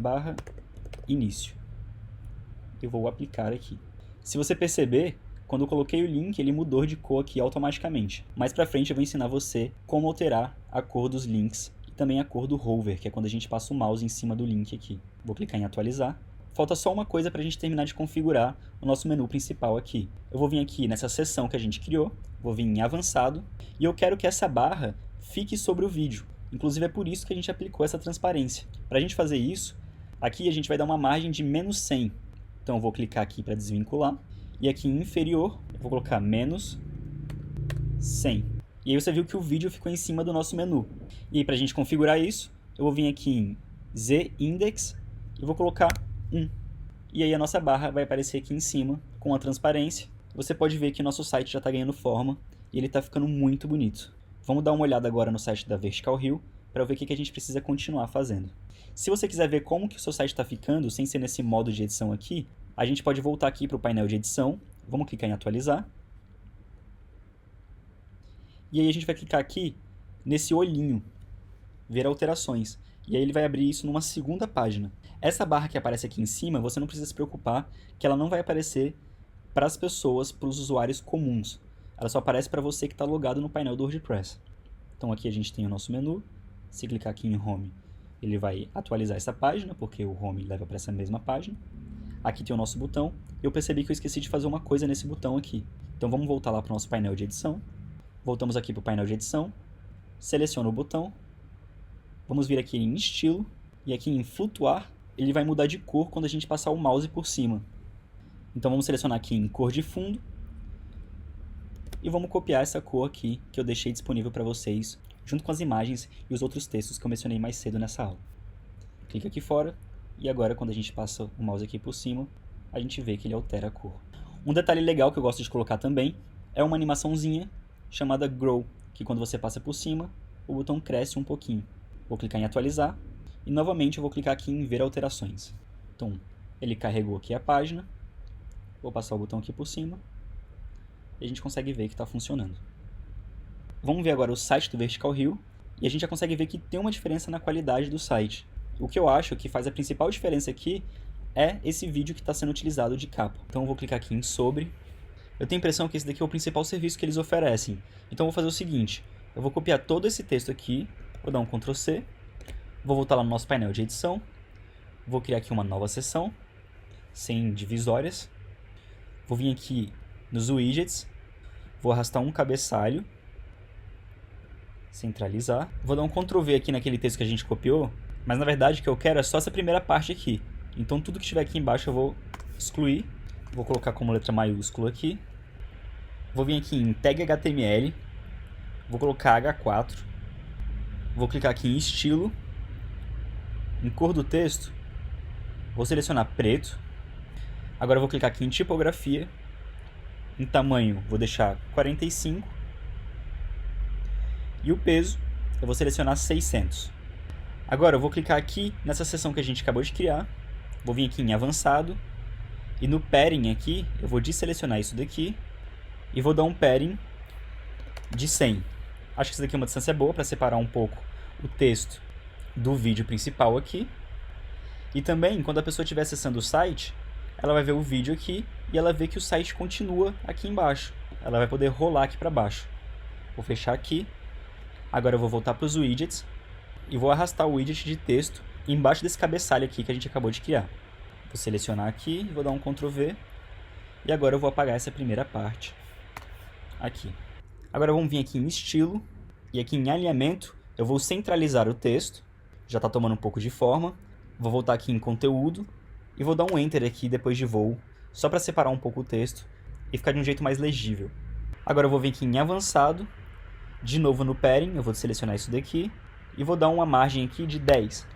Eu vou aplicar aqui. Se você perceber, quando eu coloquei o link, ele mudou de cor aqui automaticamente. Mais pra frente eu vou ensinar você como alterar a cor dos links e também a cor do hover, que é quando a gente passa o mouse em cima do link aqui. Vou clicar em atualizar. Falta só uma coisa para a gente terminar de configurar o nosso menu principal aqui. Eu vou vir aqui nessa seção que a gente criou, vou vir em avançado, e eu quero que essa barra fique sobre o vídeo. Inclusive é por isso que a gente aplicou essa transparência. Para a gente fazer isso, aqui a gente vai dar uma margem de menos 100. Então eu vou clicar aqui para desvincular. E aqui em inferior, eu vou colocar menos 100. E aí você viu que o vídeo ficou em cima do nosso menu. E aí para a gente configurar isso, eu vou vir aqui em Z-Index e vou colocar 1. E aí a nossa barra vai aparecer aqui em cima com a transparência. Você pode ver que o nosso site já está ganhando forma e ele está ficando muito bonito. Vamos dar uma olhada agora no site da Vertical Hill para ver o que a gente precisa continuar fazendo. Se você quiser ver como que o seu site está ficando, sem ser nesse modo de edição aqui, a gente pode voltar aqui para o painel de edição. Vamos clicar em atualizar. E aí a gente vai clicar aqui nesse olhinho, ver alterações. E aí ele vai abrir isso numa segunda página. Essa barra que aparece aqui em cima, você não precisa se preocupar que ela não vai aparecer para as pessoas, para os usuários comuns. Ela só aparece para você que está logado no painel do WordPress. Então aqui a gente tem o nosso menu. Se clicar aqui em Home, ele vai atualizar essa página, porque o Home leva para essa mesma página. Aqui tem o nosso botão. Eu percebi que eu esqueci de fazer uma coisa nesse botão aqui. Então vamos voltar lá para o nosso painel de edição. Voltamos aqui para o painel de edição. Seleciono o botão. Vamos vir aqui em estilo. E aqui em flutuar, ele vai mudar de cor quando a gente passar o mouse por cima. Então vamos selecionar aqui em cor de fundo. E vamos copiar essa cor aqui que eu deixei disponível para vocês, junto com as imagens e os outros textos que eu mencionei mais cedo nessa aula. Clica aqui fora. E agora, quando a gente passa o mouse aqui por cima, a gente vê que ele altera a cor. Um detalhe legal que eu gosto de colocar também é uma animaçãozinha chamada Grow, que quando você passa por cima, o botão cresce um pouquinho. Vou clicar em atualizar e novamente eu vou clicar aqui em ver alterações. Então, ele carregou aqui a página. Vou passar o botão aqui por cima e a gente consegue ver que está funcionando. Vamos ver agora o site do Vertical Hill e a gente já consegue ver que tem uma diferença na qualidade do site. O que eu acho que faz a principal diferença aqui é esse vídeo que está sendo utilizado de capa. Então eu vou clicar aqui em sobre. Eu tenho a impressão que esse daqui é o principal serviço que eles oferecem. Então eu vou fazer o seguinte, eu vou copiar todo esse texto aqui, vou dar um Ctrl C, vou voltar lá no nosso painel de edição, vou criar aqui uma nova seção, sem divisórias, vou vir aqui nos widgets, vou arrastar um cabeçalho, centralizar, vou dar um Ctrl V aqui naquele texto que a gente copiou, mas na verdade o que eu quero é só essa primeira parte aqui. Então tudo que estiver aqui embaixo eu vou excluir. Vou colocar como letra maiúscula aqui. Vou vir aqui em tag HTML. Vou colocar H4. Vou clicar aqui em estilo. Em cor do texto, vou selecionar preto. Agora eu vou clicar aqui em tipografia. Em tamanho, vou deixar 45. E o peso, eu vou selecionar 600. Agora eu vou clicar aqui nessa seção que a gente acabou de criar. Vou vir aqui em avançado. E no padding aqui, eu vou desselecionar isso daqui. E vou dar um padding de 100. Acho que isso daqui é uma distância boa para separar um pouco o texto do vídeo principal aqui. E também, quando a pessoa estiver acessando o site, ela vai ver o vídeo aqui e ela vê que o site continua aqui embaixo. Ela vai poder rolar aqui para baixo. Vou fechar aqui. Agora eu vou voltar para os widgets e vou arrastar o widget de texto embaixo desse cabeçalho aqui que a gente acabou de criar. Vou selecionar aqui, vou dar um Ctrl V e agora eu vou apagar essa primeira parte aqui. Agora vamos vir aqui em estilo e aqui em alinhamento eu vou centralizar o texto. Já está tomando um pouco de forma. Vou voltar aqui em conteúdo e vou dar um Enter aqui depois de voo, só para separar um pouco o texto e ficar de um jeito mais legível. Agora eu vou vir aqui em avançado, de novo no padding, eu vou selecionar isso daqui e vou dar uma margem aqui de 10,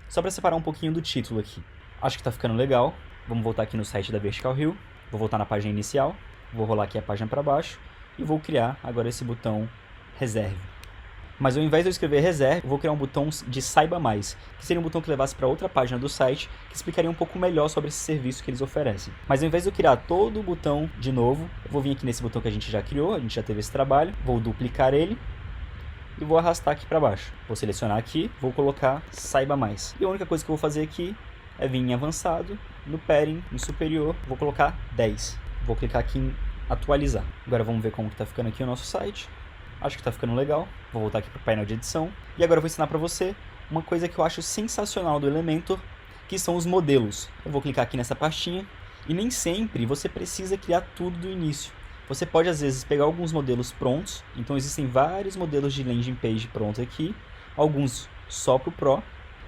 só para separar um pouquinho do título aqui. Acho que está ficando legal. Vamos voltar aqui no site da Vertical Hill, vou voltar na página inicial, vou rolar aqui a página para baixo e vou criar agora esse botão reserve. Mas ao invés de eu escrever reserve, eu vou criar um botão de saiba mais, que seria um botão que levasse para outra página do site, que explicaria um pouco melhor sobre esse serviço que eles oferecem. Mas ao invés de eu criar todo o botão de novo, eu vou vir aqui nesse botão que a gente já criou, a gente já teve esse trabalho, vou duplicar ele e vou arrastar aqui para baixo. Vou selecionar aqui, vou colocar saiba mais. E a única coisa que eu vou fazer aqui é vir em avançado, no padding, em superior, vou colocar 10. Vou clicar aqui em atualizar. Agora vamos ver como que está ficando aqui o nosso site. Acho que está ficando legal. Vou voltar aqui para o painel de edição. E agora eu vou ensinar para você uma coisa que eu acho sensacional do Elementor, que são os modelos. Eu vou clicar aqui nessa pastinha e nem sempre você precisa criar tudo do início. Você pode, às vezes, pegar alguns modelos prontos. Então, existem vários modelos de landing page prontos aqui. Alguns só para o Pro.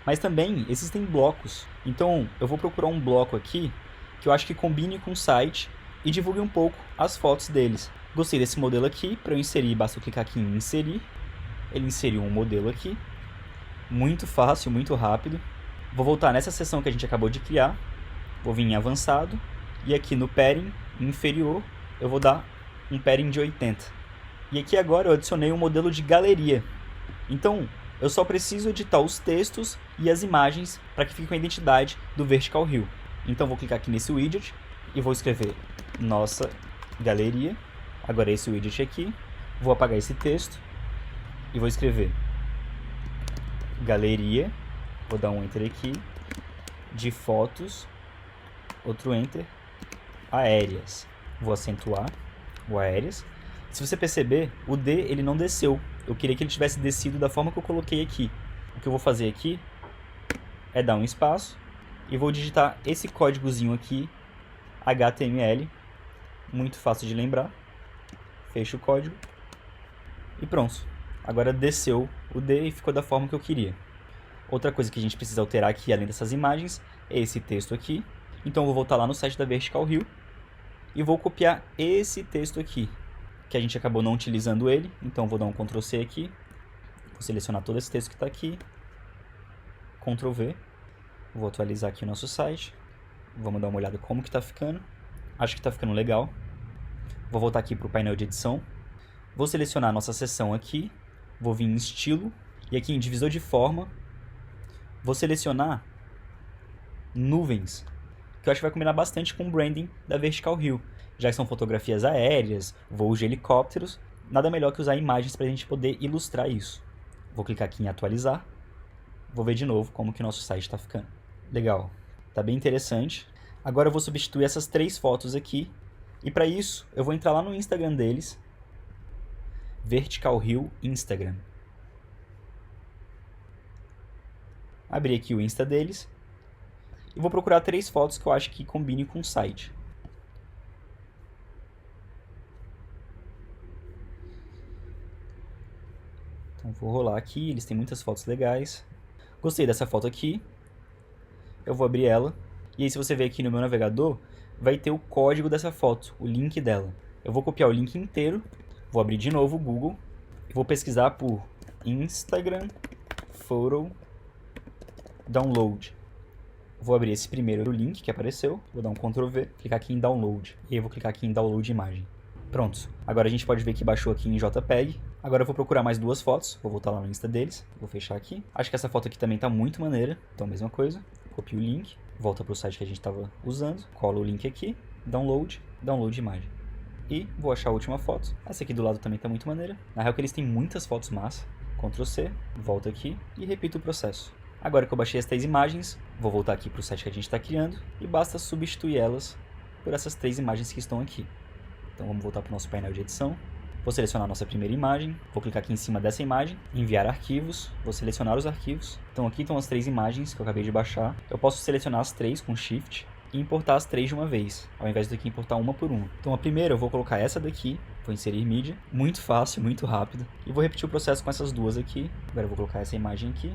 Mas também existem blocos. Então, eu vou procurar um bloco aqui que eu acho que combine com o site e divulgue um pouco as fotos deles. Gostei desse modelo aqui. Para eu inserir, basta eu clicar aqui em inserir. Ele inseriu um modelo aqui. Muito fácil, muito rápido. Vou voltar nessa seção que a gente acabou de criar. Vou vir em avançado. E aqui no padding inferior, eu vou dar um padding de 80. E aqui agora eu adicionei um modelo de galeria. Então, eu só preciso editar os textos e as imagens para que fique com a identidade do Vertical Hill. Então, vou clicar aqui nesse widget e vou escrever nossa galeria. Agora esse widget aqui, vou apagar esse texto e vou escrever galeria, vou dar um Enter aqui, de fotos, outro Enter, aéreas. Vou acentuar o aéreas. Se você perceber, o D ele não desceu. Eu queria que ele tivesse descido da forma que eu coloquei aqui. O que eu vou fazer aqui é dar um espaço e vou digitar esse códigozinho aqui, HTML, muito fácil de lembrar. Fecho o código e pronto. Agora desceu o D e ficou da forma que eu queria. Outra coisa que a gente precisa alterar aqui, além dessas imagens, é esse texto aqui. Então eu vou voltar lá no site da Vertical Hill e vou copiar esse texto aqui, que a gente acabou não utilizando ele. Então vou dar um Ctrl C aqui, vou selecionar todo esse texto que está aqui, Ctrl V, vou atualizar aqui o nosso site, vamos dar uma olhada como que está ficando. Acho que está ficando legal. Vou voltar aqui para o painel de edição, vou selecionar a nossa seção aqui, vou vir em estilo e aqui em divisor de forma, vou selecionar nuvens, que eu acho que vai combinar bastante com o branding da Vertical Hill, já que são fotografias aéreas, voos de helicópteros, nada melhor que usar imagens para a gente poder ilustrar isso. Vou clicar aqui em atualizar, vou ver de novo como que o nosso site está ficando. Legal, está bem interessante. Agora eu vou substituir essas 3 fotos aqui. E para isso, eu vou entrar lá no Instagram deles, Vertical Hill Instagram. Abrir aqui o Insta deles e vou procurar 3 fotos que eu acho que combinem com o site. Então vou rolar aqui, eles têm muitas fotos legais. Gostei dessa foto aqui. Eu vou abrir ela. E aí se você ver aqui no meu navegador, vai ter o código dessa foto, o link dela. Eu vou copiar o link inteiro, vou abrir de novo o Google, e vou pesquisar por Instagram Photo download. Vou abrir esse primeiro link que apareceu, vou dar um Ctrl V, clicar aqui em download. E eu vou clicar aqui em download imagem. Pronto. Agora a gente pode ver que baixou aqui em JPEG. Agora eu vou procurar mais 2 fotos, vou voltar lá no Insta deles, vou fechar aqui. Acho que essa foto aqui também tá muito maneira, então mesma coisa. Copio o link, volta pro site que a gente estava usando, colo o link aqui, download imagem. E vou achar a última foto. Essa aqui do lado também tá muito maneira. Na real que eles têm muitas fotos massa. Ctrl C, volto aqui e repito o processo. Agora que eu baixei as 3 imagens, vou voltar aqui para o site que a gente está criando e basta substituir elas por essas 3 imagens que estão aqui. Então vamos voltar para o nosso painel de edição. Vou selecionar a nossa primeira imagem, vou clicar aqui em cima dessa imagem, enviar arquivos, vou selecionar os arquivos. Então aqui estão as 3 imagens que eu acabei de baixar. Eu posso selecionar as 3 com Shift e importar as 3 de uma vez, ao invés de aqui importar uma por uma. Então a primeira eu vou colocar essa daqui, vou inserir mídia, muito fácil, muito rápido. E vou repetir o processo com essas 2 aqui. Agora eu vou colocar essa imagem aqui.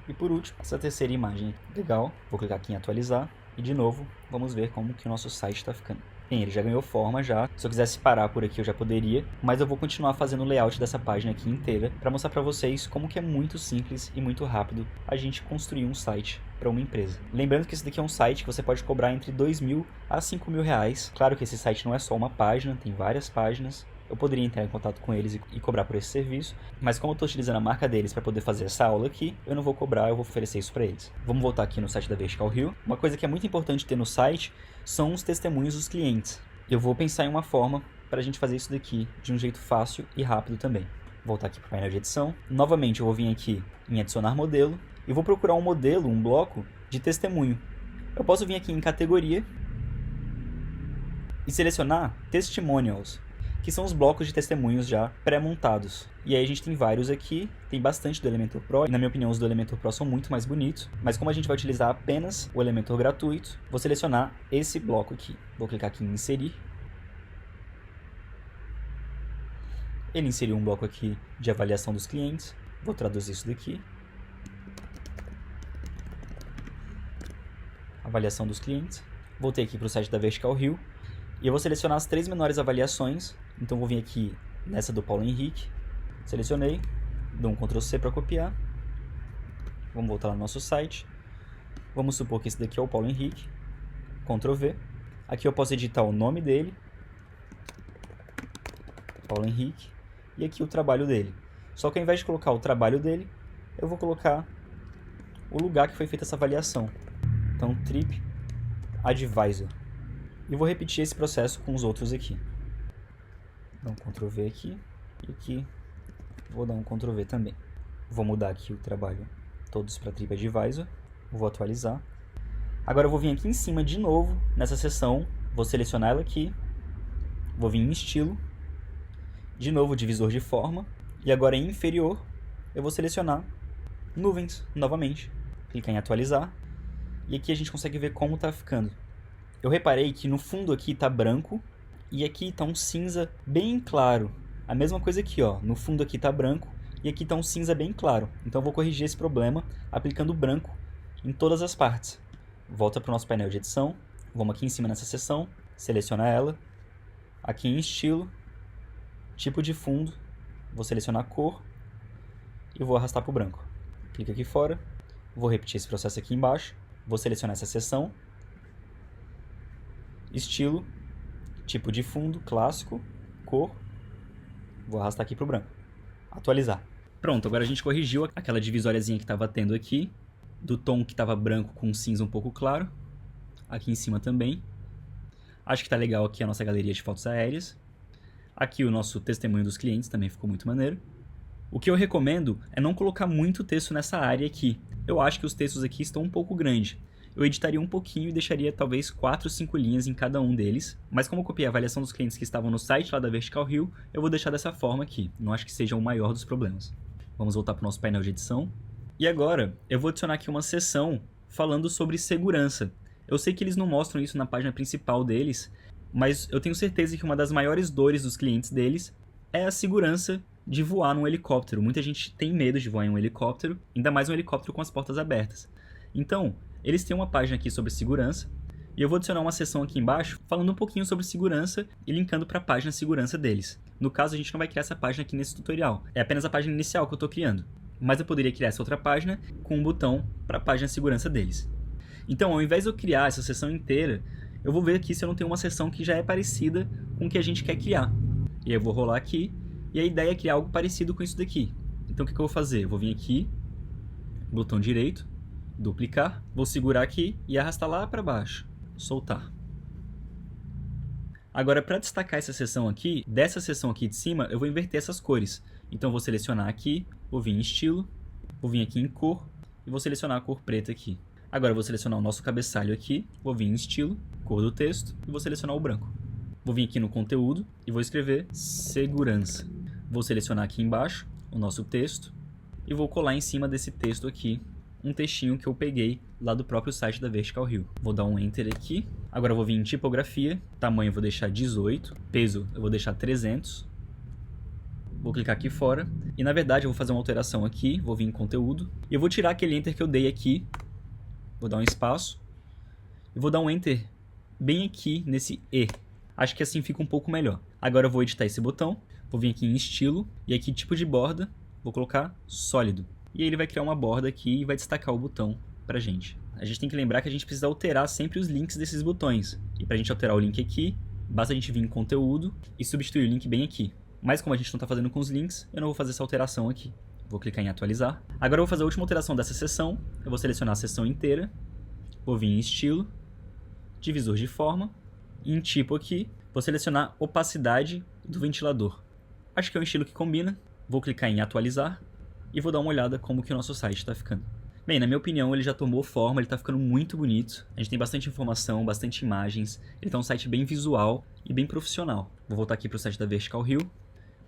E por último, essa terceira imagem. Legal, vou clicar aqui em atualizar. E de novo, vamos ver como que o nosso site está ficando. Bem, ele já ganhou forma já. Se eu quisesse parar por aqui eu já poderia, mas eu vou continuar fazendo o layout dessa página aqui inteira para mostrar para vocês como que é muito simples e muito rápido a gente construir um site para uma empresa. Lembrando que esse daqui é um site que você pode cobrar entre R$2.000 a R$5.000. Claro que esse site não é só uma página, tem várias páginas. Eu poderia entrar em contato com eles e cobrar por esse serviço, mas como eu estou utilizando a marca deles para poder fazer essa aula aqui, eu não vou cobrar, eu vou oferecer isso para eles. Vamos voltar aqui no site da Vertical Rio. Uma coisa que é muito importante ter no site são os testemunhos dos clientes. Eu vou pensar em uma forma para a gente fazer isso daqui de um jeito fácil e rápido também. Voltar aqui para o painel de edição. Novamente eu vou vir aqui em adicionar modelo e vou procurar um modelo, um bloco de testemunho. Eu posso vir aqui em categoria e selecionar testimonials, que são os blocos de testemunhos já pré-montados. E aí a gente tem vários aqui, tem bastante do Elementor Pro, e na minha opinião os do Elementor Pro são muito mais bonitos, mas como a gente vai utilizar apenas o Elementor gratuito, vou selecionar esse bloco aqui. Vou clicar aqui em inserir. Ele inseriu um bloco aqui de avaliação dos clientes, vou traduzir isso daqui. Avaliação dos clientes. Voltei aqui para o site da Vertical Rio, e eu vou selecionar as 3 menores avaliações. Então vou vir aqui nessa do Paulo Henrique, selecionei, dou um Ctrl C para copiar. Vamos voltar lá no nosso site. Vamos supor que esse daqui é o Paulo Henrique, Ctrl V. Aqui eu posso editar o nome dele, Paulo Henrique, e aqui o trabalho dele. Só que ao invés de colocar o trabalho dele, eu vou colocar o lugar que foi feita essa avaliação. Então Trip Advisor. E vou repetir esse processo com os outros aqui. Dá um Ctrl V aqui, e aqui vou dar um Ctrl V também. Vou mudar aqui o trabalho todos para TripAdvisor, vou atualizar. Agora eu vou vir aqui em cima de novo, nessa seção, vou selecionar ela aqui, vou vir em estilo, de novo divisor de forma, e agora em inferior eu vou selecionar nuvens novamente, clicar em atualizar, e aqui a gente consegue ver como está ficando. Eu reparei que no fundo aqui está branco, e aqui está um cinza bem claro. A mesma coisa aqui, ó. No fundo aqui está branco e aqui está um cinza bem claro. Então eu vou corrigir esse problema aplicando branco em todas as partes. Volta para o nosso painel de edição. Vamos aqui em cima nessa seção, seleciona ela. Aqui em estilo, tipo de fundo, vou selecionar a cor e vou arrastar para o branco. Clica aqui fora, vou repetir esse processo aqui embaixo. Vou selecionar essa seção, estilo, tipo de fundo, clássico, cor, vou arrastar aqui para o branco, atualizar. Pronto, agora a gente corrigiu aquela divisóriazinha que estava tendo aqui, do tom que estava branco com cinza um pouco claro, aqui em cima também. Acho que está legal aqui a nossa galeria de fotos aéreas. Aqui o nosso testemunho dos clientes também ficou muito maneiro. O que eu recomendo é não colocar muito texto nessa área aqui. Eu acho que os textos aqui estão um pouco grandes. Eu editaria um pouquinho e deixaria talvez 4 ou 5 linhas em cada um deles, mas como eu copiei a avaliação dos clientes que estavam no site lá da Vertical Rio, eu vou deixar dessa forma aqui, não acho que seja o maior dos problemas. Vamos voltar para o nosso painel de edição. E agora, eu vou adicionar aqui uma seção falando sobre segurança. Eu sei que eles não mostram isso na página principal deles, mas eu tenho certeza que uma das maiores dores dos clientes deles é a segurança de voar num helicóptero. Muita gente tem medo de voar em um helicóptero, ainda mais um helicóptero com as portas abertas. Então, eles têm uma página aqui sobre segurança, e eu vou adicionar uma seção aqui embaixo falando um pouquinho sobre segurança e linkando para a página segurança deles. No caso, a gente não vai criar essa página aqui nesse tutorial, é apenas a página inicial que eu estou criando. mas eu poderia criar essa outra página com um botão para a página de segurança deles. Então, ao invés de eu criar essa seção inteira, eu vou ver aqui se eu não tenho uma seção que já é parecida com o que a gente quer criar. E aí eu vou rolar aqui, e a ideia é criar algo parecido com isso daqui. Então, o que eu vou fazer? Eu vou vir aqui, botão direito, duplicar, vou segurar aqui e arrastar lá para baixo, soltar. Agora, para destacar essa seção aqui, dessa seção aqui de cima, eu vou inverter essas cores. Então, eu vou selecionar aqui, vou vir em estilo, vou vir aqui em cor e vou selecionar a cor preta aqui. Agora, eu vou selecionar o nosso cabeçalho aqui, vou vir em estilo, cor do texto e vou selecionar o branco. Vou vir aqui no conteúdo e vou escrever segurança. Vou selecionar aqui embaixo o nosso texto e vou colar em cima desse texto aqui um textinho que eu peguei lá do próprio site da Vertical Hill. Vou dar um Enter aqui. Agora eu vou vir em tipografia, tamanho eu vou deixar 18, peso eu vou deixar 300. Vou clicar aqui fora e na verdade eu vou fazer uma alteração aqui, vou vir em conteúdo e eu vou tirar aquele Enter que eu dei aqui. Vou dar um espaço e vou dar um Enter bem aqui nesse E. Acho que assim fica um pouco melhor. Agora eu vou editar esse botão, vou vir aqui em estilo e aqui tipo de borda, vou colocar sólido. E aí ele vai criar uma borda aqui e vai destacar o botão pra gente. A gente tem que lembrar que a gente precisa alterar sempre os links desses botões. E pra gente alterar o link aqui, basta a gente vir em conteúdo e substituir o link bem aqui. Mas como a gente não tá fazendo com os links, eu não vou fazer essa alteração aqui. Vou clicar em atualizar. Agora eu vou fazer a última alteração dessa seção. Eu vou selecionar a seção inteira. Vou vir em estilo, divisor de forma. E em tipo aqui, vou selecionar opacidade do ventilador. Acho que é um estilo que combina. Vou clicar em atualizar. E vou dar uma olhada como que o nosso site está ficando. Bem, na minha opinião, ele já tomou forma, ele está ficando muito bonito. A gente tem bastante informação, bastante imagens. Ele está um site bem visual e bem profissional. Vou voltar aqui para o site da Vertical Hill.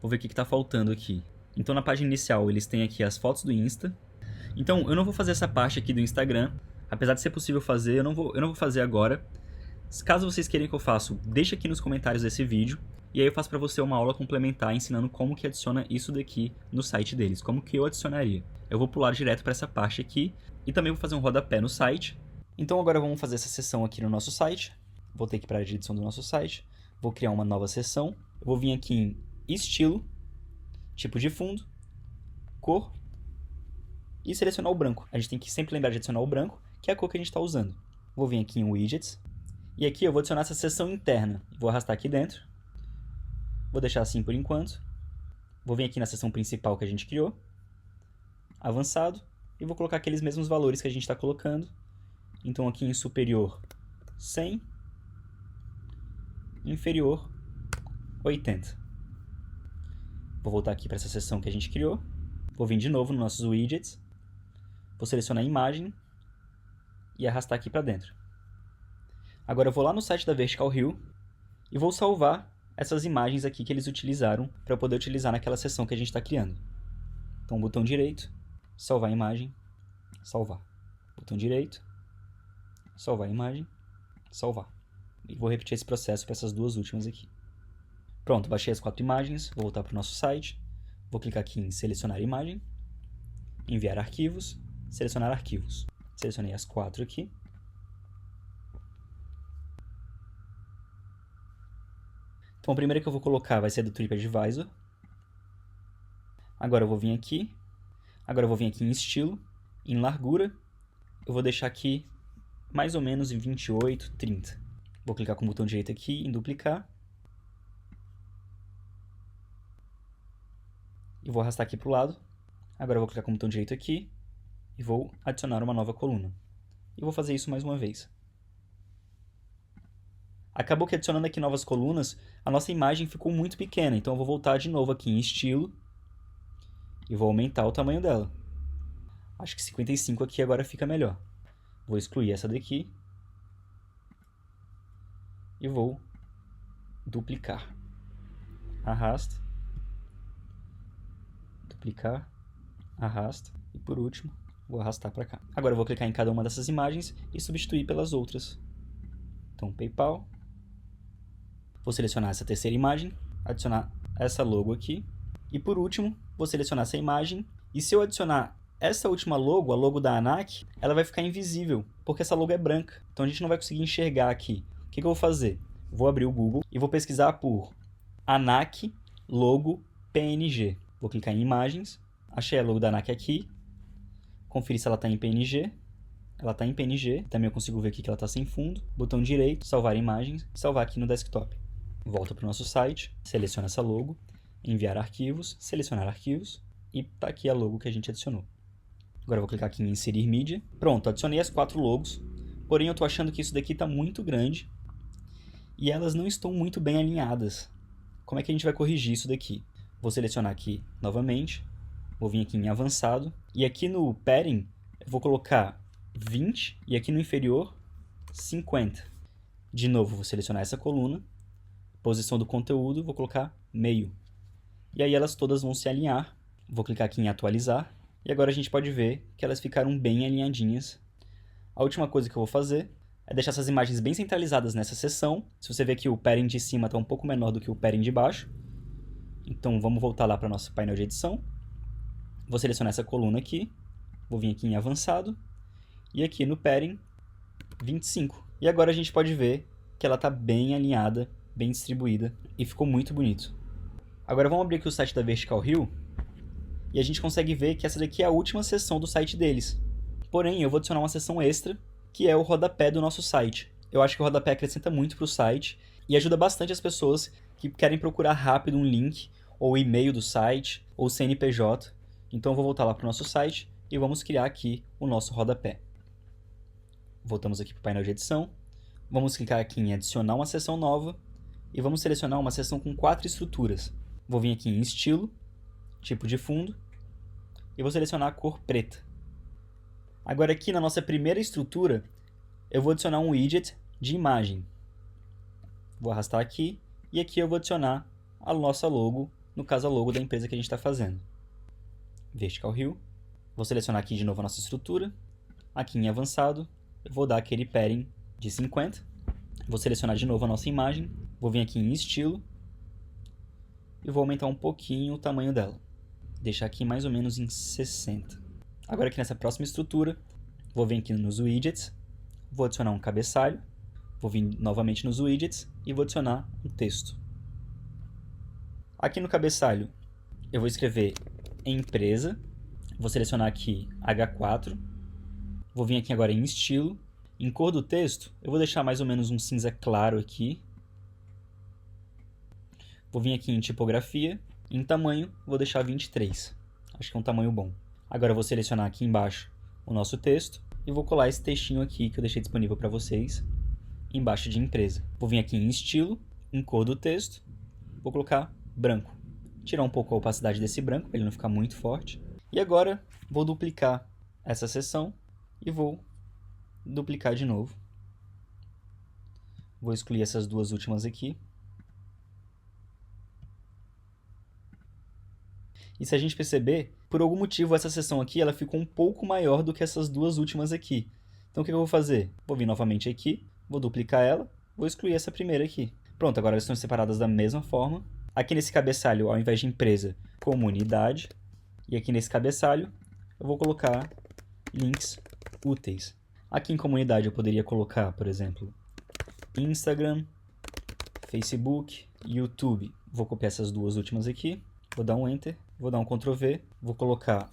Vou ver o que está faltando aqui. Então, na página inicial, eles têm aqui as fotos do Insta. Então, eu não vou fazer essa parte aqui do Instagram. Apesar de ser possível fazer, eu não vou fazer agora. Caso vocês queiram que eu faça, deixa aqui nos comentários desse vídeo. E aí eu faço para você uma aula complementar ensinando como que adiciona isso daqui no site deles, como que eu adicionaria. Eu vou pular direto para essa parte aqui e também vou fazer um rodapé no site. Então agora vamos fazer essa seção aqui no nosso site. Voltei aqui para a área de edição do nosso site. Vou criar uma nova seção. Eu vou vir aqui em estilo, tipo de fundo, cor e selecionar o branco. A gente tem que sempre lembrar de adicionar o branco, que é a cor que a gente está usando. Vou vir aqui em widgets e aqui eu vou adicionar essa seção interna. Vou arrastar aqui dentro. Vou deixar assim por enquanto. Vou vir aqui na seção principal que a gente criou. Avançado. E vou colocar aqueles mesmos valores que a gente está colocando. Então aqui em superior 100. Inferior 80. Vou voltar aqui para essa seção que a gente criou. Vou vir de novo nos nossos widgets. Vou selecionar a imagem. E arrastar aqui para dentro. Agora eu vou lá no site da Vertical Hill. E vou salvar essas imagens aqui que eles utilizaram para poder utilizar naquela seção que a gente está criando. Então, botão direito, salvar a imagem, salvar. Botão direito, salvar a imagem, salvar. E vou repetir esse processo para essas duas últimas aqui. Pronto, baixei as 4 imagens, vou voltar para o nosso site, vou clicar aqui em selecionar imagem, enviar arquivos, selecionar arquivos. Selecionei as 4 aqui. Então, a primeira que eu vou colocar vai ser do TripAdvisor. Agora eu vou vir aqui. Agora eu vou vir aqui em estilo, em largura. Eu vou deixar aqui mais ou menos em 28, 30. Vou clicar com o botão direito aqui em duplicar. E vou arrastar aqui para o lado. Agora eu vou clicar com o botão direito aqui e vou adicionar uma nova coluna. E vou fazer isso mais uma vez. Acabou que adicionando aqui novas colunas, a nossa imagem ficou muito pequena. Então eu vou voltar de novo aqui em estilo e vou aumentar o tamanho dela. Acho que 55 aqui agora fica melhor. Vou excluir essa daqui e vou duplicar. Arrasta, duplicar, arrasta e por último vou arrastar para cá. Agora eu vou clicar em cada uma dessas imagens e substituir pelas outras. Então PayPal. Vou selecionar essa terceira imagem, adicionar essa logo aqui. E por último, vou selecionar essa imagem. E se eu adicionar essa última logo, a logo da ANAC, ela vai ficar invisível, porque essa logo é branca. Então a gente não vai conseguir enxergar aqui. O que eu vou fazer? Vou abrir o Google e vou pesquisar por ANAC logo PNG. Vou clicar em imagens, Achei a logo da ANAC aqui. Conferir se ela está em PNG. Ela está em PNG. Também eu consigo ver aqui que ela está sem fundo. Botão direito, salvar imagens, salvar aqui no desktop. Volta para o nosso site, seleciona essa logo, enviar arquivos, selecionar arquivos e está aqui a logo que a gente adicionou. Agora eu vou clicar aqui em inserir mídia. Pronto, adicionei as 4 logos. Porém eu estou achando que isso daqui está muito grande e elas não estão muito bem alinhadas. Como é que a gente vai corrigir isso daqui? Vou selecionar aqui novamente, vou vir aqui em avançado e aqui no padding eu vou colocar 20 e aqui no inferior 50. De novo vou selecionar essa coluna, posição do conteúdo, vou colocar meio. E aí elas todas vão se alinhar. Vou clicar aqui em atualizar e agora a gente pode ver que elas ficaram bem alinhadinhas. A última coisa que eu vou fazer é deixar essas imagens bem centralizadas nessa seção. Se você ver que o padding de cima está um pouco menor do que o padding de baixo. Então vamos voltar lá para o nosso painel de edição. Vou selecionar essa coluna aqui. Vou vir aqui em avançado. E aqui no padding, 25. E agora a gente pode ver que ela está bem alinhada, bem distribuída e ficou muito bonito. Agora vamos abrir aqui o site da Vertical Hill. E a gente consegue ver que essa daqui é a última seção do site deles. Porém, eu vou adicionar uma seção extra, que é o rodapé do nosso site. Eu acho que o rodapé acrescenta muito para o site e ajuda bastante as pessoas que querem procurar rápido um link, ou e-mail do site, ou CNPJ. Então eu vou voltar lá para o nosso site e vamos criar aqui o nosso rodapé. Voltamos aqui para o painel de edição. Vamos clicar aqui em adicionar uma seção nova e vamos selecionar uma seção com 4 estruturas. Vou vir aqui em estilo, tipo de fundo, e vou selecionar a cor preta. Agora aqui na nossa primeira estrutura, eu vou adicionar um widget de imagem. Vou arrastar aqui, e aqui eu vou adicionar a nossa logo, no caso a logo da empresa que a gente está fazendo. Vertical Hill. Vou selecionar aqui de novo a nossa estrutura. Aqui em avançado, eu vou dar aquele padding de 50. Vou selecionar de novo a nossa imagem. Vou vir aqui em estilo. E vou aumentar um pouquinho o tamanho dela. Deixar aqui mais ou menos em 60. Agora aqui nessa próxima estrutura, vou vir aqui nos widgets, vou adicionar um cabeçalho, vou vir novamente nos widgets e vou adicionar um texto. Aqui no cabeçalho, eu vou escrever empresa, vou selecionar aqui H4, vou vir aqui agora em estilo, em cor do texto, eu vou deixar mais ou menos um cinza claro aqui, vou vir aqui em tipografia, em tamanho, vou deixar 23, acho que é um tamanho bom. Agora eu vou selecionar aqui embaixo o nosso texto e vou colar esse textinho aqui que eu deixei disponível para vocês embaixo de empresa. Vou vir aqui em estilo, em cor do texto, vou colocar branco. Tirar um pouco a opacidade desse branco para ele não ficar muito forte. E agora vou duplicar essa seção e vou duplicar de novo. Vou excluir essas duas últimas aqui. E se a gente perceber, por algum motivo essa seção aqui ela ficou um pouco maior do que essas duas últimas aqui. Então o que eu vou fazer? Vou vir novamente aqui, vou duplicar ela, vou excluir essa primeira aqui. Pronto, agora elas estão separadas da mesma forma. Aqui nesse cabeçalho, ao invés de empresa, comunidade. E aqui nesse cabeçalho, eu vou colocar links úteis. Aqui em comunidade eu poderia colocar, por exemplo, Instagram, Facebook, YouTube. Vou copiar essas duas últimas aqui. Vou dar um Enter, vou dar um Ctrl V, vou colocar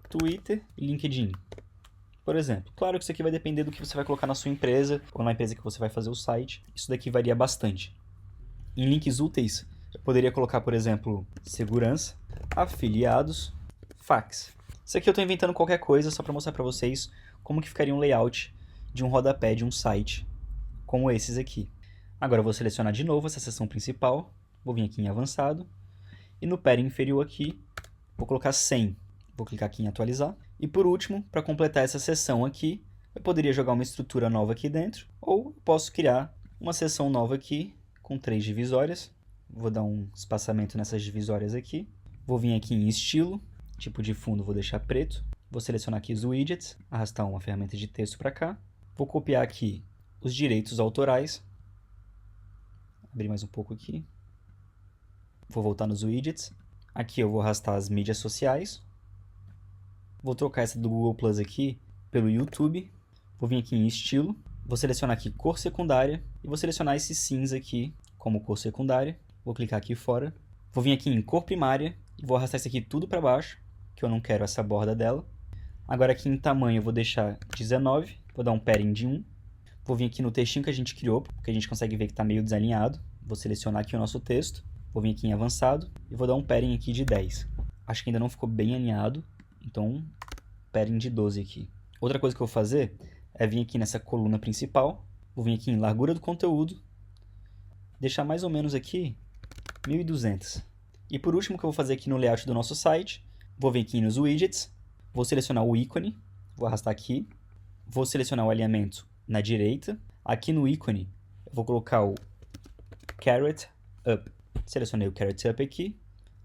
Twitter e LinkedIn, por exemplo. Claro que isso aqui vai depender do que você vai colocar na sua empresa ou na empresa que você vai fazer o site. Isso daqui varia bastante. Em links úteis, eu poderia colocar, por exemplo, segurança, afiliados, fax. Isso aqui eu estou inventando qualquer coisa só para mostrar para vocês como que ficaria um layout de um rodapé de um site como esses aqui. Agora eu vou selecionar de novo essa seção principal, vou vir aqui em avançado. E no padding inferior aqui, vou colocar 100. Vou clicar aqui em atualizar. E por último, para completar essa seção aqui, eu poderia jogar uma estrutura nova aqui dentro. Ou posso criar uma seção nova aqui com 3 divisórias. Vou dar um espaçamento nessas divisórias aqui. Vou vir aqui em estilo, tipo de fundo vou deixar preto. Vou selecionar aqui os widgets, arrastar uma ferramenta de texto para cá. Vou copiar aqui os direitos autorais. Abrir mais um pouco aqui. Vou voltar nos widgets. Aqui eu vou arrastar as mídias sociais. Vou trocar essa do Google Plus aqui pelo YouTube. Vou vir aqui em estilo. Vou selecionar aqui cor secundária. E vou selecionar esse cinza aqui como cor secundária. Vou clicar aqui fora. Vou vir aqui em cor primária. E vou arrastar isso aqui tudo para baixo. que eu não quero essa borda dela. Agora aqui em tamanho eu vou deixar 19, vou dar um padding de 1. Vou vir aqui no textinho que a gente criou, porque a gente consegue ver que está meio desalinhado. Vou selecionar aqui o nosso texto, vou vir aqui em avançado e vou dar um padding aqui de 10. Acho que ainda não ficou bem alinhado, então padding de 12 aqui. Outra coisa que eu vou fazer é vir aqui nessa coluna principal, vou vir aqui em largura do conteúdo, deixar mais ou menos aqui 1200. E por último, o que eu vou fazer aqui no layout do nosso site, vou vir aqui nos widgets, vou selecionar o ícone, vou arrastar aqui, vou selecionar o alinhamento na direita, aqui no ícone eu vou colocar o Carrot Up. Selecionei o Carrot Up aqui,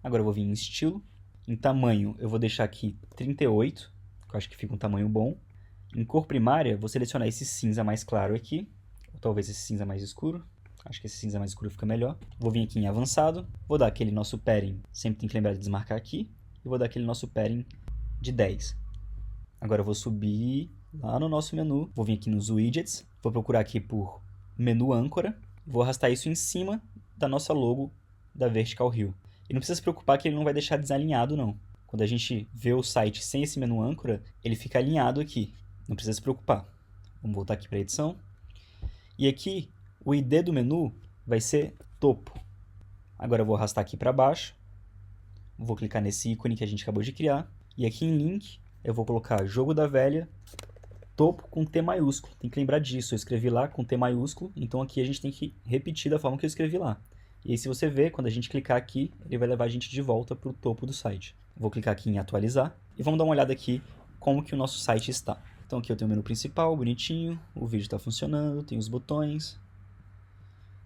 agora eu vou vir em estilo, em tamanho eu vou deixar aqui 38, que eu acho que fica um tamanho bom. Em cor primária, vou selecionar esse cinza mais claro aqui, ou talvez esse cinza mais escuro. Acho que esse cinza mais escuro fica melhor. Vou vir aqui em avançado, vou dar aquele nosso padding, sempre tem que lembrar de desmarcar aqui, e vou dar aquele nosso padding de 10. Agora eu vou subir lá no nosso menu, vou vir aqui nos widgets, vou procurar aqui por menu âncora, vou arrastar isso em cima da nossa logo da Vertical Hill. E não precisa se preocupar que ele não vai deixar desalinhado não. Quando a gente vê o site sem esse menu âncora, ele fica alinhado aqui. Não precisa se preocupar. Vamos voltar aqui para a edição. E aqui, o ID do menu vai ser topo. Agora eu vou arrastar aqui para baixo. Vou clicar nesse ícone que a gente acabou de criar. E aqui em link, eu vou colocar jogo da velha, topo com T maiúsculo. Tem que lembrar disso. Eu escrevi lá com T maiúsculo, então aqui a gente tem que repetir da forma que eu escrevi lá. E aí, se você ver, quando a gente clicar aqui, ele vai levar a gente de volta para o topo do site. Vou clicar aqui em atualizar e vamos dar uma olhada aqui como que o nosso site está. Então aqui eu tenho o menu principal, bonitinho, o vídeo está funcionando, tem os botões,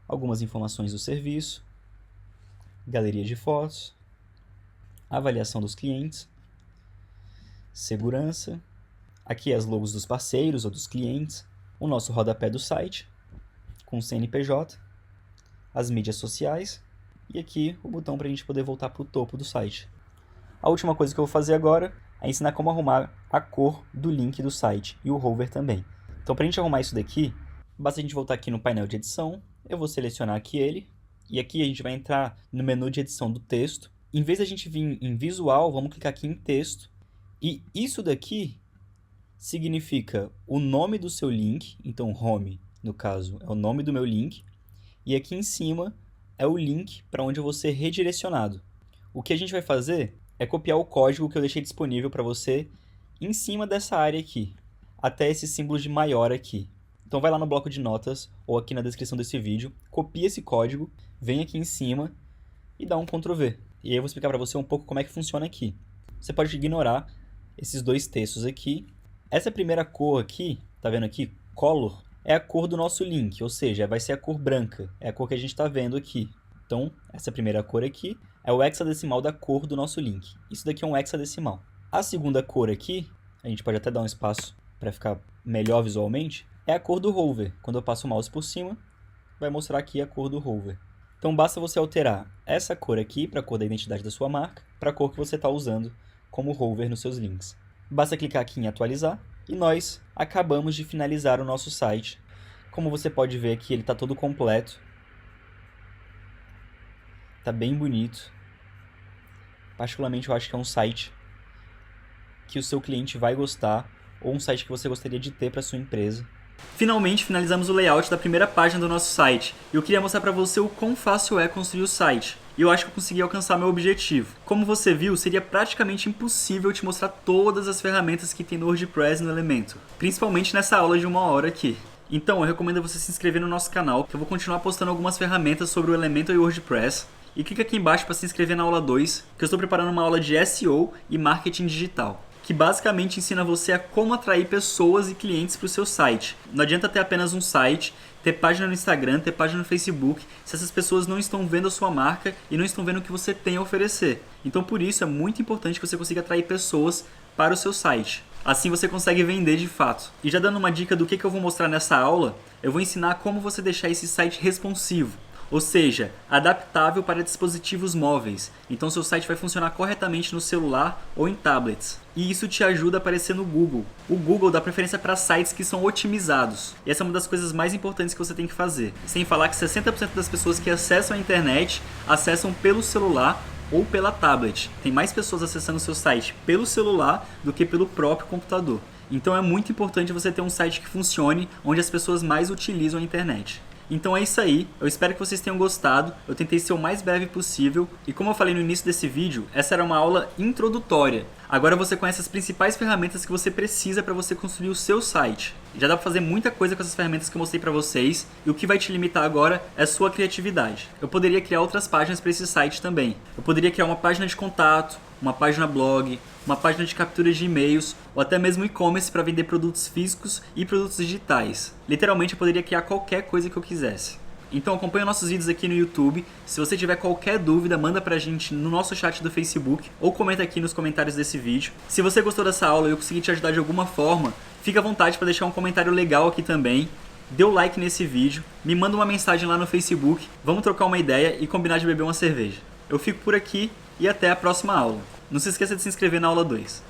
algumas informações do serviço, galeria de fotos, avaliação dos clientes, segurança, aqui as logos dos parceiros ou dos clientes, o nosso rodapé do site, com o CNPJ, as mídias sociais e aqui o botão para a gente poder voltar para o topo do site. A última coisa que eu vou fazer agora é ensinar como arrumar a cor do link do site e o hover também. Então, para a gente arrumar isso daqui, basta a gente voltar aqui no painel de edição, eu vou selecionar aqui ele, e aqui a gente vai entrar no menu de edição do texto. Em vez de a gente vir em visual, vamos clicar aqui em texto, e isso daqui significa o nome do seu link, então home, no caso, é o nome do meu link, e aqui em cima é o link para onde eu vou ser redirecionado. O que a gente vai fazer é copiar o código que eu deixei disponível para você em cima dessa área aqui, até esse símbolo de maior aqui. Então vai lá no bloco de notas ou aqui na descrição desse vídeo, copia esse código, vem aqui em cima e dá um Ctrl V. E aí eu vou explicar para você um pouco como é que funciona aqui. Você pode ignorar esses dois textos aqui. Essa primeira cor aqui, tá vendo aqui? Color, é a cor do nosso link, ou seja, vai ser a cor branca, é a cor que a gente está vendo aqui. Então, essa primeira cor aqui é o hexadecimal da cor do nosso link. Isso daqui é um hexadecimal. A segunda cor aqui, a gente pode até dar um espaço para ficar melhor visualmente, é a cor do hover. Quando eu passo o mouse por cima, vai mostrar aqui a cor do hover. Então basta você alterar essa cor aqui para a cor da identidade da sua marca, para a cor que você está usando como hover nos seus links. Basta clicar aqui em atualizar e nós acabamos de finalizar o nosso site. Como você pode ver aqui, ele está todo completo. Tá bem bonito. Particularmente eu acho que é um site que o seu cliente vai gostar, ou um site que você gostaria de ter para sua empresa. Finalmente finalizamos o layout da primeira página do nosso site. E eu queria mostrar para você o quão fácil é construir o site. E eu acho que eu consegui alcançar meu objetivo. Como você viu, seria praticamente impossível te mostrar todas as ferramentas que tem no WordPress e no Elementor. Principalmente nessa aula de 1 hora aqui. Então eu recomendo você se inscrever no nosso canal, que eu vou continuar postando algumas ferramentas sobre o Elementor e o WordPress. E clica aqui embaixo para se inscrever na aula 2, que eu estou preparando uma aula de SEO e marketing digital, que basicamente ensina você a como atrair pessoas e clientes para o seu site. Não adianta ter apenas um site, ter página no Instagram, ter página no Facebook, se essas pessoas não estão vendo a sua marca e não estão vendo o que você tem a oferecer. Então por isso é muito importante que você consiga atrair pessoas para o seu site. Assim você consegue vender de fato. E já dando uma dica do que eu vou mostrar nessa aula, eu vou ensinar como você deixar esse site responsivo. Ou seja, adaptável para dispositivos móveis. Então seu site vai funcionar corretamente no celular ou em tablets. E isso te ajuda a aparecer no Google. O Google dá preferência para sites que são otimizados. E essa é uma das coisas mais importantes que você tem que fazer. Sem falar que 60% das pessoas que acessam a internet acessam pelo celular ou pela tablet. Tem mais pessoas acessando o seu site pelo celular do que pelo próprio computador. Então é muito importante você ter um site que funcione, onde as pessoas mais utilizam a internet. Então é isso aí, eu espero que vocês tenham gostado, eu tentei ser o mais breve possível e como eu falei no início desse vídeo, essa era uma aula introdutória. Agora você conhece as principais ferramentas que você precisa para você construir o seu site. Já dá para fazer muita coisa com essas ferramentas que eu mostrei para vocês e o que vai te limitar agora é a sua criatividade. Eu poderia criar outras páginas para esse site também. Eu poderia criar uma página de contato, uma página blog, uma página de captura de e-mails ou até mesmo e-commerce para vender produtos físicos e produtos digitais. Literalmente eu poderia criar qualquer coisa que eu quisesse. Então acompanha nossos vídeos aqui no YouTube. Se você tiver qualquer dúvida, manda pra gente no nosso chat do Facebook ou comenta aqui nos comentários desse vídeo. Se você gostou dessa aula e eu consegui te ajudar de alguma forma, fica à vontade para deixar um comentário legal aqui também. Dê o like nesse vídeo, me manda uma mensagem lá no Facebook, vamos trocar uma ideia e combinar de beber uma cerveja. Eu fico por aqui e até a próxima aula. Não se esqueça de se inscrever na aula 2.